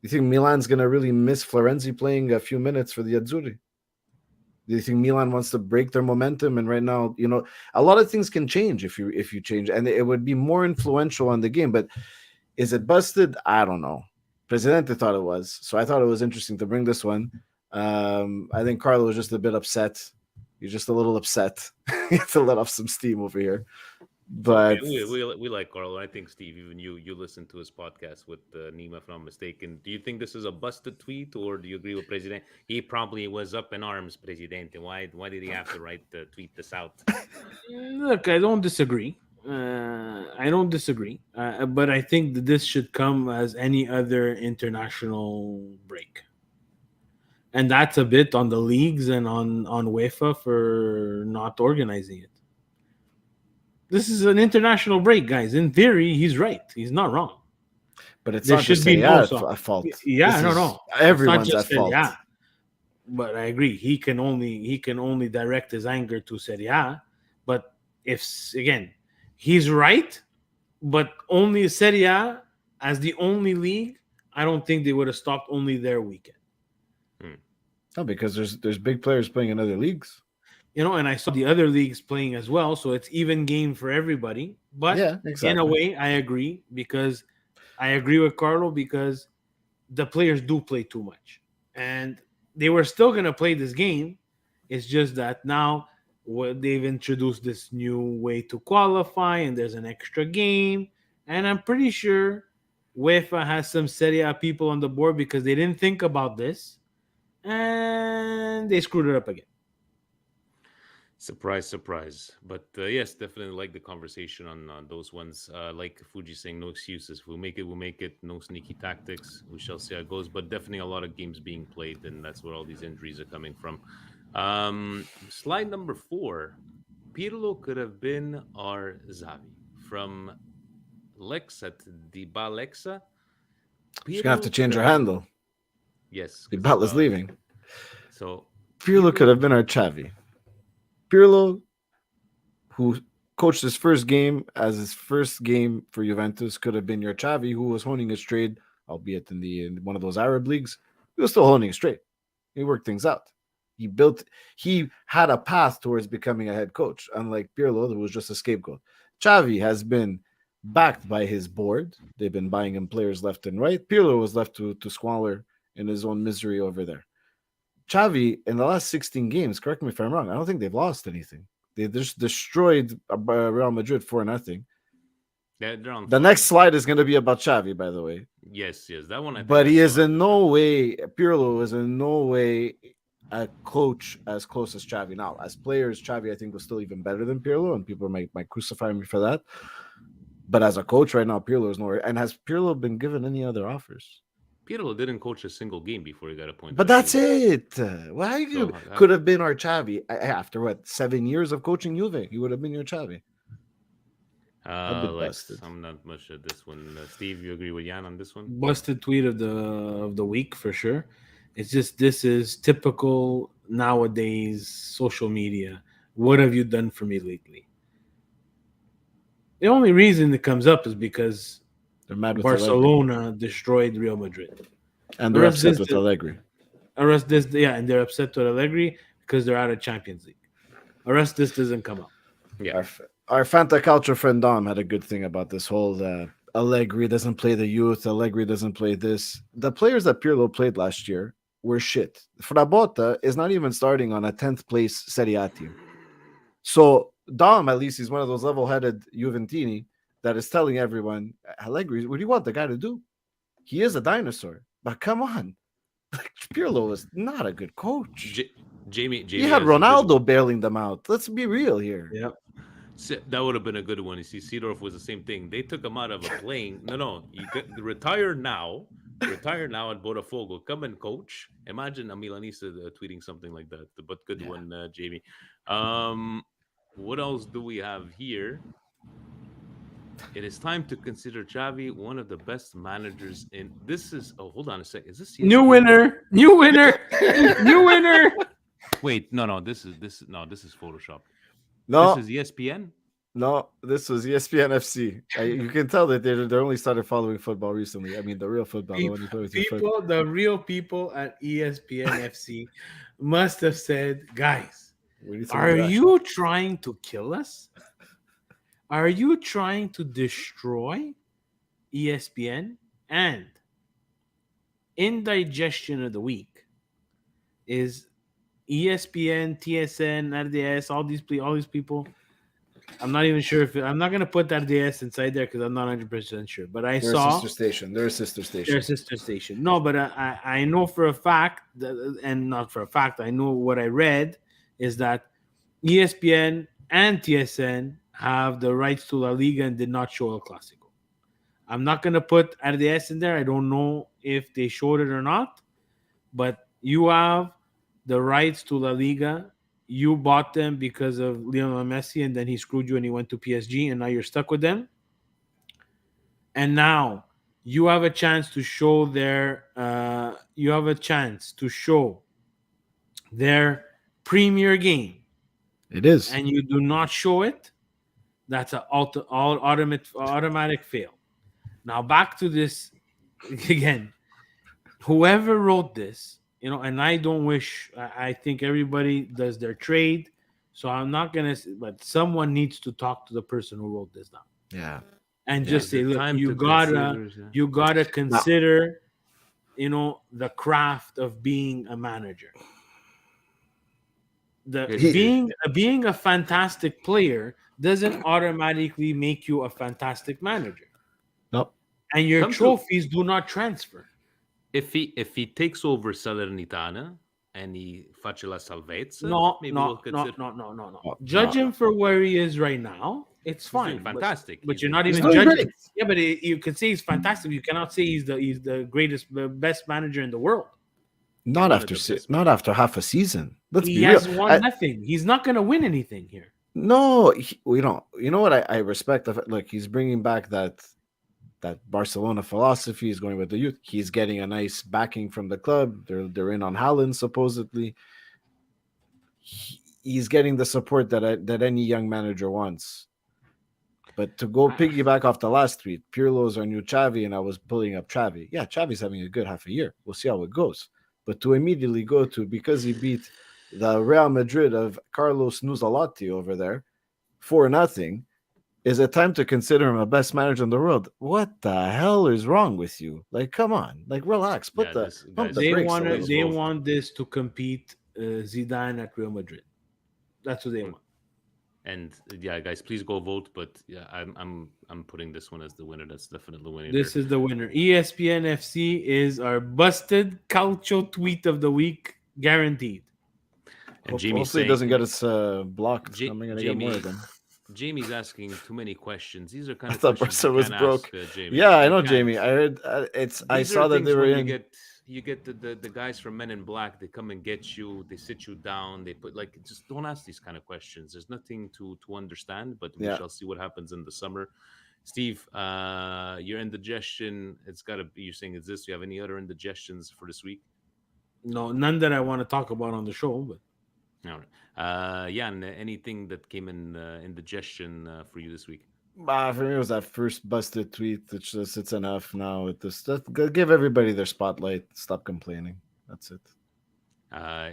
Speaker 6: Do you think Milan's going to really miss Florenzi playing a few minutes for the Azzurri? Do you think Milan wants to break their momentum? And right now, a lot of things can change if you change, and it would be more influential on the game. But is it busted? I don't know. Presidente thought it was, so I thought it was interesting to bring this one. I think Carlo was just a bit upset. He's just a little upset. He had to let off some steam over here. But
Speaker 1: we like Carlo. I think Steve, even you listen to his podcast with Nima, if I'm not mistaken. Do you think this is a busted tweet, or do you agree with President? He probably was up in arms, Presidente. Why did he have to tweet this out?
Speaker 2: Look, I don't disagree. But I think that this should come as any other international break. And that's a bit on the leagues and on UEFA for not organizing it. This is an international break, guys. In theory, he's right. He's not wrong.
Speaker 6: But it's not just a fault.
Speaker 2: Yeah, no.
Speaker 6: Everyone's at fault.
Speaker 2: Yeah. But I agree. He can only direct his anger to Serie A. But he's right. But only Serie A as the only league, I don't think they would have stopped only their weekend.
Speaker 6: No, because there's big players playing in other leagues.
Speaker 2: And I saw the other leagues playing as well, so it's even game for everybody. But
Speaker 6: yeah, exactly.
Speaker 2: In a way, I agree with Carlo because the players do play too much. And they were still going to play this game. It's just that now they've introduced this new way to qualify, and there's an extra game. And I'm pretty sure UEFA has some Serie A people on the board because they didn't think about this. And they screwed it up again.
Speaker 1: Surprise. But yes, definitely like the conversation on those ones. Like Fuji saying, no excuses. If we make it, we'll make it. No sneaky tactics. We shall see how it goes. But definitely a lot of games being played, and that's where all these injuries are coming from. Slide number 4. Pirlo could have been our Xavi. From Lexa to Dybala.
Speaker 6: She's going to have to change her handle.
Speaker 1: Yes.
Speaker 6: Dybala's leaving.
Speaker 1: So
Speaker 6: Pirlo could have been our Xavi. Pirlo, who coached his first game as his first game for Juventus, could have been your Xavi, who was honing his trade, albeit in one of those Arab leagues. He was still honing his trade. He worked things out. He had a path towards becoming a head coach, unlike Pirlo, who was just a scapegoat. Xavi has been backed by his board. They've been buying him players left and right. Pirlo was left to squalor in his own misery over there. Xavi, in the last 16 games, correct me if I'm wrong, I don't think they've lost anything. They just destroyed Real Madrid 4-0. The next slide is going to be about Xavi, by the way.
Speaker 1: Yes, that one.
Speaker 6: But he is in no way, Pirlo is in no way a coach as close as Xavi. Now, as players, Xavi, I think, was still even better than Pirlo, and people might crucify me for that. But as a coach right now, Pirlo is nowhere. And has Pirlo been given any other offers?
Speaker 1: Pirlo didn't coach a single game before he got appointed.
Speaker 6: But that's it. Why could have been our Xavi after 7 years of coaching Juve? He would have been your Xavi.
Speaker 1: I'm not much at this one. Steve, you agree with Yann on this one?
Speaker 2: Busted tweet of the week for sure. It's just this is typical nowadays social media. What have you done for me lately? The only reason it comes up is because
Speaker 6: they're mad with
Speaker 2: Barcelona destroyed Real Madrid.
Speaker 6: And they're upset with Allegri.
Speaker 2: And they're upset with Allegri because they're out of Champions League. The rest this doesn't come up.
Speaker 1: Yeah.
Speaker 6: Our Fanta Culture friend Dom had a good thing about this whole Allegri doesn't play the youth. Allegri doesn't play this. The players that Pirlo played last year were shit. Frabotta is not even starting on a 10th place Serie A team. So Dom, at least, he's one of those level-headed Juventini that is telling everyone, Allegri, what do you want the guy to do? He is a dinosaur. But come on. Pirlo is not a good coach.
Speaker 1: Jamie
Speaker 6: he had Ronaldo bailing them out. Let's be real here.
Speaker 2: Yeah.
Speaker 1: That would have been a good one. You see, Seedorf was the same thing. They took him out of a plane. No, you retire now. Retire now at Botafogo. Come and coach. Imagine a Milanista tweeting something like that. But good one, Jamie. What else do we have here? It is time to consider Xavi one of the best managers in. This is. Oh, hold on a sec. Is this
Speaker 2: new winner? New winner! New winner!
Speaker 1: Wait, no. This is Photoshop.
Speaker 6: No,
Speaker 1: this is ESPN.
Speaker 6: No, this was ESPN FC. You can tell that they only started following football recently. I mean, the real football.
Speaker 2: The real people at ESPN FC must have said, "Guys, are you trying to kill us? Are you trying to destroy ESPN?" And indigestion of the week is ESPN, TSN, RDS, all these people. I'm not even sure if I'm not going to put RDS inside there because I'm not 100% sure. But They're a sister
Speaker 6: station. They're a sister station.
Speaker 2: No, but I know for a fact, and not for a fact, I know what I read is that ESPN and TSN have the rights to La Liga and did not show El Clásico. I'm not going to put RDS in there. I don't know if they showed it or not. But you have the rights to La Liga. You bought them because of Lionel Messi, and then he screwed you and he went to PSG, and now you're stuck with them. And now you have a chance to show their premier game.
Speaker 6: It is,
Speaker 2: and you do not show it. That's an automatic fail. Now back to this again. Whoever wrote this. And I don't wish. I think everybody does their trade, so I'm not gonna. But someone needs to talk to the person who wrote this down.
Speaker 6: Yeah,
Speaker 2: and just say, look, you gotta consider, the craft of being a manager. Being a fantastic player doesn't automatically make you a fantastic manager.
Speaker 6: No,
Speaker 2: and your trophies do not transfer.
Speaker 1: If he takes over Salernitana and he face la salvezza,
Speaker 2: no. Judge him for where he is right now. It's fine,
Speaker 1: fantastic.
Speaker 2: But you're not even judging. Yeah, but you can say he's fantastic. You cannot say he's the greatest, best manager in the world.
Speaker 6: Not after half a season. Let's be real.
Speaker 2: He has won nothing. He's not going to win anything here.
Speaker 6: No, we don't. You know what I respect? Look, he's bringing back that Barcelona philosophy. Is going with the youth. He's getting a nice backing from the club. They're in on Haaland supposedly. He's getting the support that any young manager wants. But to go piggyback off the last tweet, Pirlo's our new Xavi, and I was pulling up Xavi. Yeah, Xavi's having a good half a year. We'll see how it goes. But to immediately go to, because he beat the Real Madrid of Carlos Ancelotti over there 4-0, is it time to consider him a best manager in the world? What the hell is wrong with you? Like, come on, like, relax.
Speaker 2: They want this to compete Zidane at Real Madrid. That's what they want.
Speaker 1: And yeah, guys, please go vote. But yeah, I'm putting this one as the winner. That's definitely winning.
Speaker 2: This is the winner. ESPN FC is our busted Calcio tweet of the week, guaranteed.
Speaker 1: And Jamie
Speaker 6: hopefully doesn't get us blocked. I'm going to get more of them.
Speaker 1: Jamie's asking too many questions. These are kind of.
Speaker 6: I thought Barca was broke. Yeah, I know, Jamie. I heard I saw that they were in.
Speaker 1: You get the guys from Men in Black. They come and get you. They sit you down. They put just don't ask these kind of questions. There's nothing to understand. But we shall see what happens in the summer. Steve, your indigestion. It's got to be. You're saying it's this. Do you have any other indigestions for this week?
Speaker 2: No, none that I want to talk about on the show. But
Speaker 1: all right, Yann, anything that came in indigestion for you this week?
Speaker 6: For me, it was that first busted tweet. It's enough now. Give everybody their spotlight. Stop complaining. That's it.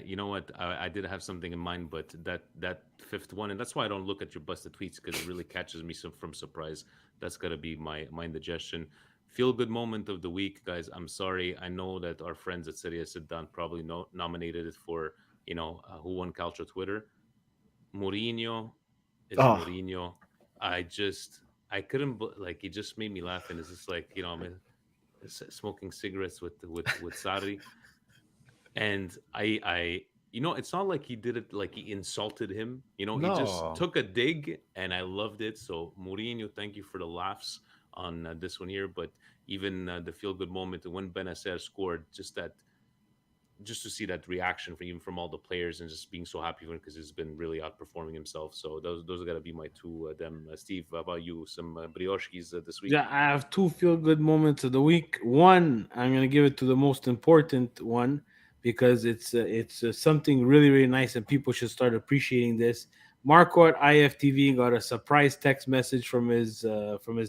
Speaker 1: You know what? I did have something in mind, but that fifth one, and that's why I don't look at your busted tweets because it really catches me from surprise. That's gotta be my indigestion. Feel good moment of the week, guys. I'm sorry. I know that our friends at Serie Sit Down probably nominated it for who won Calcio Twitter. Mourinho is
Speaker 6: Oh,
Speaker 1: Mourinho. I couldn't like it just made me laugh, and it's just like I'm smoking cigarettes with Sarri. And it's not like he did it like he insulted him. He just
Speaker 6: no.
Speaker 1: took a dig, and I loved it. So Mourinho, thank you for the laughs on this one here. But even the feel good moment when Benacer scored, just to see that reaction from even from all the players and just being so happy for him because he's been really outperforming himself. So those are gonna be my two them. Steve, how about you? Some brioches this week?
Speaker 2: Yeah, I have two feel good moments of the week. One, I'm gonna give it to the most important one because it's something really really nice and people should start appreciating this. Marco at IFTV got a surprise text message from his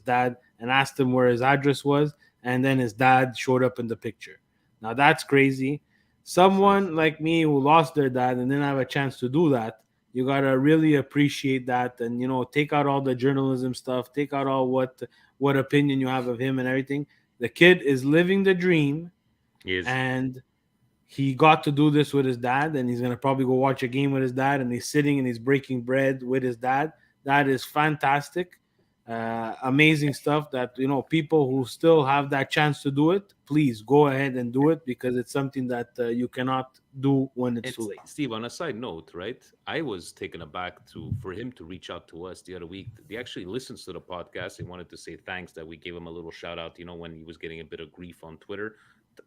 Speaker 2: dad and asked him where his address was, and then his dad showed up in the picture. Now that's crazy.
Speaker 1: That's nice.
Speaker 2: Someone like me who lost their dad and didn't have a chance to do that, you gotta really appreciate that, and take out all the journalism stuff, take out all what opinion you have of him and everything. The kid is living the dream,
Speaker 1: He is.
Speaker 2: and he got to do this with his dad, and he's gonna probably go watch a game with his dad, and he's sitting and he's breaking bread with his dad. That is fantastic. Amazing stuff that people who still have that chance to do it, please go ahead and do it because it's something that you cannot do when it's too
Speaker 1: It's
Speaker 2: late.
Speaker 1: Steve. On a side note, right? I was taken aback for him to reach out to us the other week. He actually listens to the podcast. He wanted to say thanks that we gave him a little shout out. When he was getting a bit of grief on Twitter.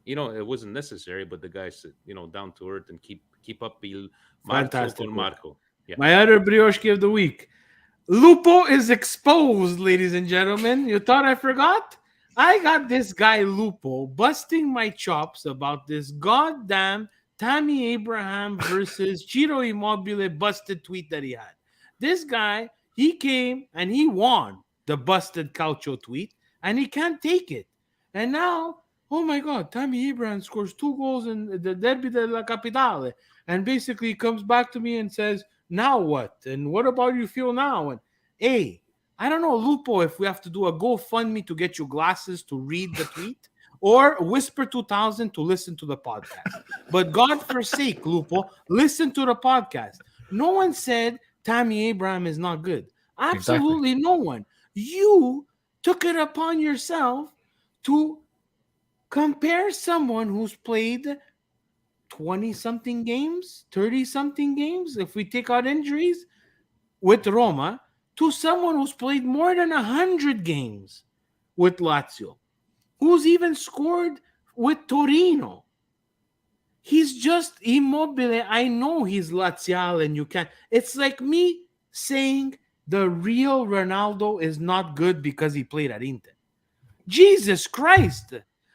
Speaker 1: It wasn't necessary, but the guy said, down to earth and keep up il marcio
Speaker 2: Fantastic
Speaker 1: con
Speaker 2: work.
Speaker 1: Marco. Yeah.
Speaker 2: My other brioche of the week. Lupo is exposed, ladies and gentlemen. You thought I forgot? I got this guy Lupo busting my chops about this goddamn Tammy Abraham versus Ciro Immobile busted tweet that he had. This guy, he came and he won the busted Calcio tweet, and he can't take it. And now, oh my God, Tammy Abraham scores 2 goals in the Derby della Capitale, and basically comes back to me and says, now what? And what about you feel now? And hey, I don't know, Lupo, if we have to do a GoFundMe to get you glasses to read the tweet or Whisper 2000 to listen to the podcast. But God forsake, Lupo, listen to the podcast. No one said Tammy Abraham is not good. Absolutely no one. You took it upon yourself to compare someone who's played 20 something games, 30 something games, if we take out injuries, with Roma, to someone who's played more than 100 games with Lazio, who's even scored with Torino. He's just Immobile. I know he's Lazial, and you can't. It's like me saying the real Ronaldo is not good because he played at Inter. Jesus Christ.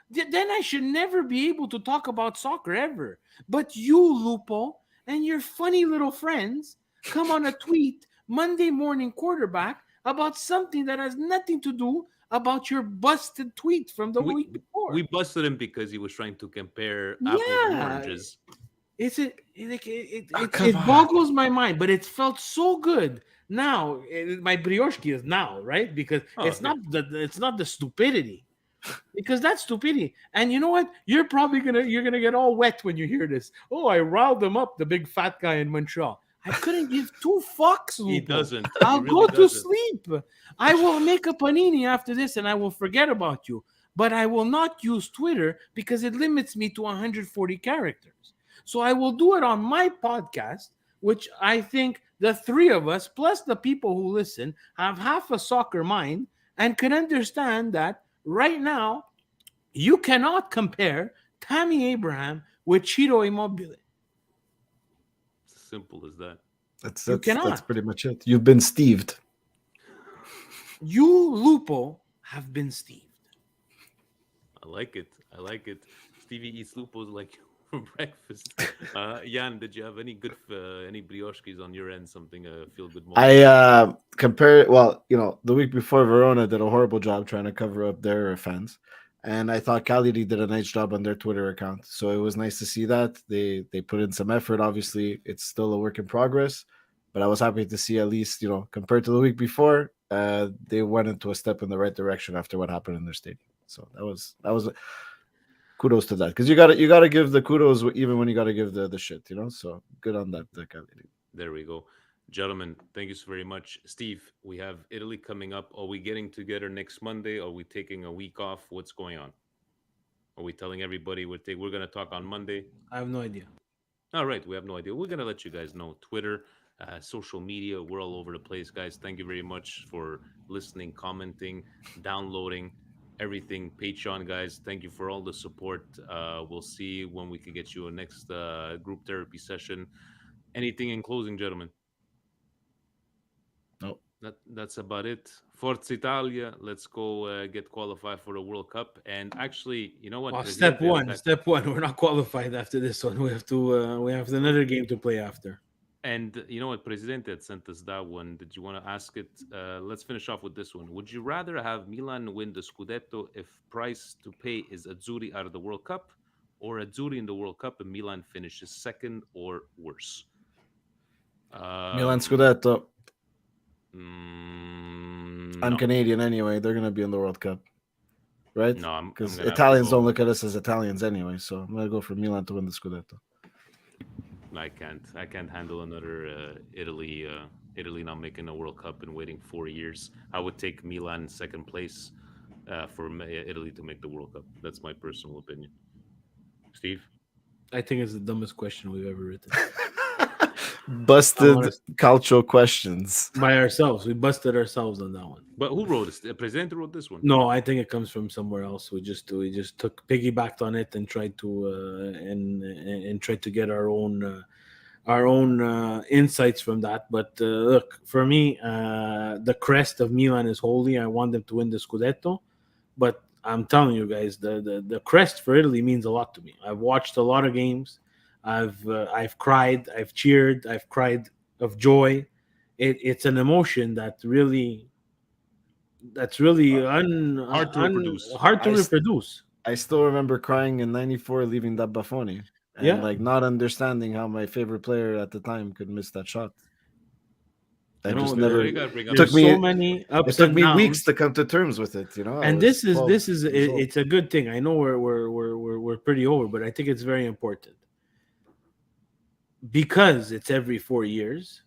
Speaker 2: Then I should never be able to talk about soccer ever. But you, Lupo, and your funny little friends come on a tweet Monday morning quarterback about something that has nothing to do about your busted tweet from the week before.
Speaker 1: We busted him because he was trying to compare apples and
Speaker 2: Yeah.
Speaker 1: oranges.
Speaker 2: It boggles my mind, but it felt so good. Now, my brioche is now, right? Because it's not the stupidity. Because that's stupidity. And you know what? You're gonna get all wet when you hear this. Oh, I riled them up, the big fat guy in Montreal. I couldn't give 2 fucks, Lupo.
Speaker 1: He doesn't.
Speaker 2: I'll
Speaker 1: He really
Speaker 2: go
Speaker 1: doesn't.
Speaker 2: to sleep. I will make a panini after this and I will forget about you. But I will not use Twitter because it limits me to 140 characters. So I will do it on my podcast, which I think the three of us, plus the people who listen, have half a soccer mind and can understand that right now, you cannot compare Tammy Abraham with Ciro Immobile.
Speaker 1: Simple as that.
Speaker 6: That's pretty much it. You've been Steved.
Speaker 2: You, Lupo, have been Steved.
Speaker 1: I like it. Stevie eats lupos like for breakfast. Jan, did you have any good any brioches on your end? Something feel good moment?
Speaker 6: I compare. Well, the week before Verona did a horrible job trying to cover up their offense. And I thought Cagliari did a nice job on their Twitter account. So it was nice to see that. They put in some effort. Obviously, it's still a work in progress. But I was happy to see, at least, compared to the week before, they went into a step in the right direction after what happened in their stadium. So that was kudos to that, because you gotta give the kudos even when you gotta give the shit. So good on that, Cagliari.
Speaker 1: There we go. Gentlemen, thank you so very much. Steve, we have Italy coming up. Are we getting together next Monday? Are we taking a week off? What's going on? Are we telling everybody we're going to talk on Monday?
Speaker 2: I have no idea.
Speaker 1: All right, we have no idea. We're going to let you guys know. Twitter, social media, we're all over the place, guys. Thank you very much for listening, commenting, downloading, everything. Patreon, guys, thank you for all the support. We'll see when we can get you a next group therapy session. Anything in closing, gentlemen?
Speaker 6: No.
Speaker 1: That's about it. Forza Italia. Let's go get qualified for the World Cup. And actually, you know what?
Speaker 2: Well, step one. We're not qualified after this one. We have another game to play after.
Speaker 1: And you know what? Presidente had sent us that one. Did you want to ask it? Let's finish off with this one. Would you rather have Milan win the Scudetto if price to pay is Azzurri out of the World Cup, or Azzurri in the World Cup and Milan finishes second or worse?
Speaker 6: Milan Scudetto. I'm Canadian anyway. They're going to be in the World Cup, right?
Speaker 1: No,
Speaker 6: because Italians don't look at us as Italians anyway. So I'm going to go for Milan to win the Scudetto.
Speaker 1: I can't handle another Italy not making a World Cup and waiting 4 years. I would take Milan second place for Italy to make the World Cup. That's my personal opinion. Steve?
Speaker 2: I think it's the dumbest question we've ever written.
Speaker 6: Busted cultural questions
Speaker 2: by ourselves. We busted ourselves on that one.
Speaker 1: But who wrote this? The president wrote this one?
Speaker 2: No, I think it comes from somewhere else. We just piggybacked on it and tried to and tried to get our own insights from that. But look, for me, the crest of Milan is holy. I want them to win the Scudetto, but I'm telling you guys, the crest for Italy means a lot to me. I've watched a lot of games. I've cried, I've cheered, I've cried of joy. It's an emotion that's really
Speaker 1: hard to
Speaker 2: reproduce.
Speaker 6: I still remember crying in '94 leaving that Buffoni, and not understanding how my favorite player at the time could miss that shot. It took me weeks to come to terms with it,
Speaker 2: And this is it's a good thing. I know we're pretty over, but I think it's very important. Because it's every 4 years,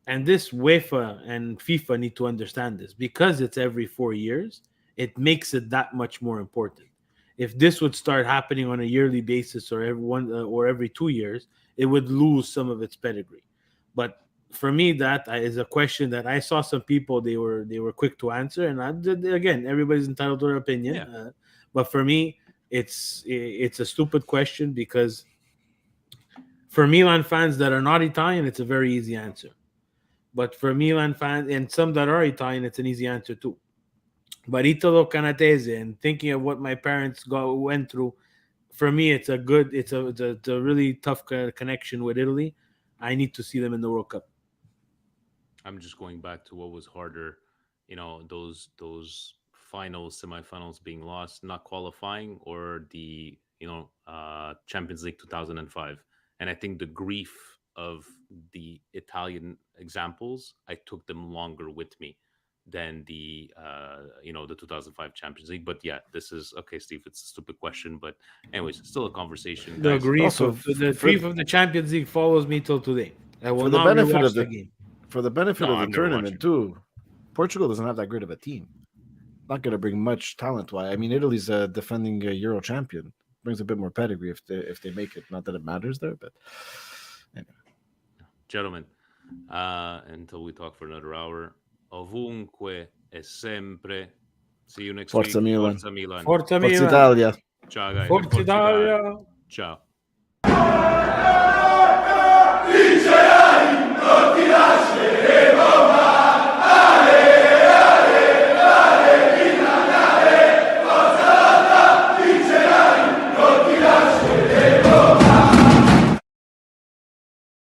Speaker 2: and this UEFA and FIFA need to understand this. Because it's every 4 years, it makes it that much more important. If this would start happening on a yearly basis or every 2 years, it would lose some of its pedigree. But for me, that is a question that I saw some people they were quick to answer, and again, everybody's entitled to their opinion. Yeah. But for me, it's a stupid question, because for Milan fans that are not Italian, it's a very easy answer. But for Milan fans and some that are Italian, it's an easy answer too. But Italo Canatese, and thinking of what my parents went through, for me, it's a really tough connection with Italy. I need to see them in the World Cup.
Speaker 1: I'm just going back to what was harder, those finals, semifinals being lost, not qualifying, or the Champions League 2005. And I think the grief of the Italian examples, I took them longer with me than the 2005 Champions League. But yeah, this is okay, Steve. It's a stupid question, but anyways, still a conversation.
Speaker 2: The grief of the Champions League follows me till today. I will not rewatch the game.
Speaker 6: For the benefit of the tournament too, Portugal doesn't have that great of a team. Not going to bring much talent-wise. I mean, Italy's a defending Euro champion. Brings a bit more pedigree if they make it. Not that it matters there, but anyway.
Speaker 1: Gentlemen, until we talk for another hour, ovunque e sempre. See you next
Speaker 6: Forza
Speaker 1: week.
Speaker 6: Milan.
Speaker 1: Forza Milan.
Speaker 2: Forza
Speaker 6: Italia.
Speaker 1: Ciao, guys.
Speaker 2: Forza Italia.
Speaker 1: Ciao.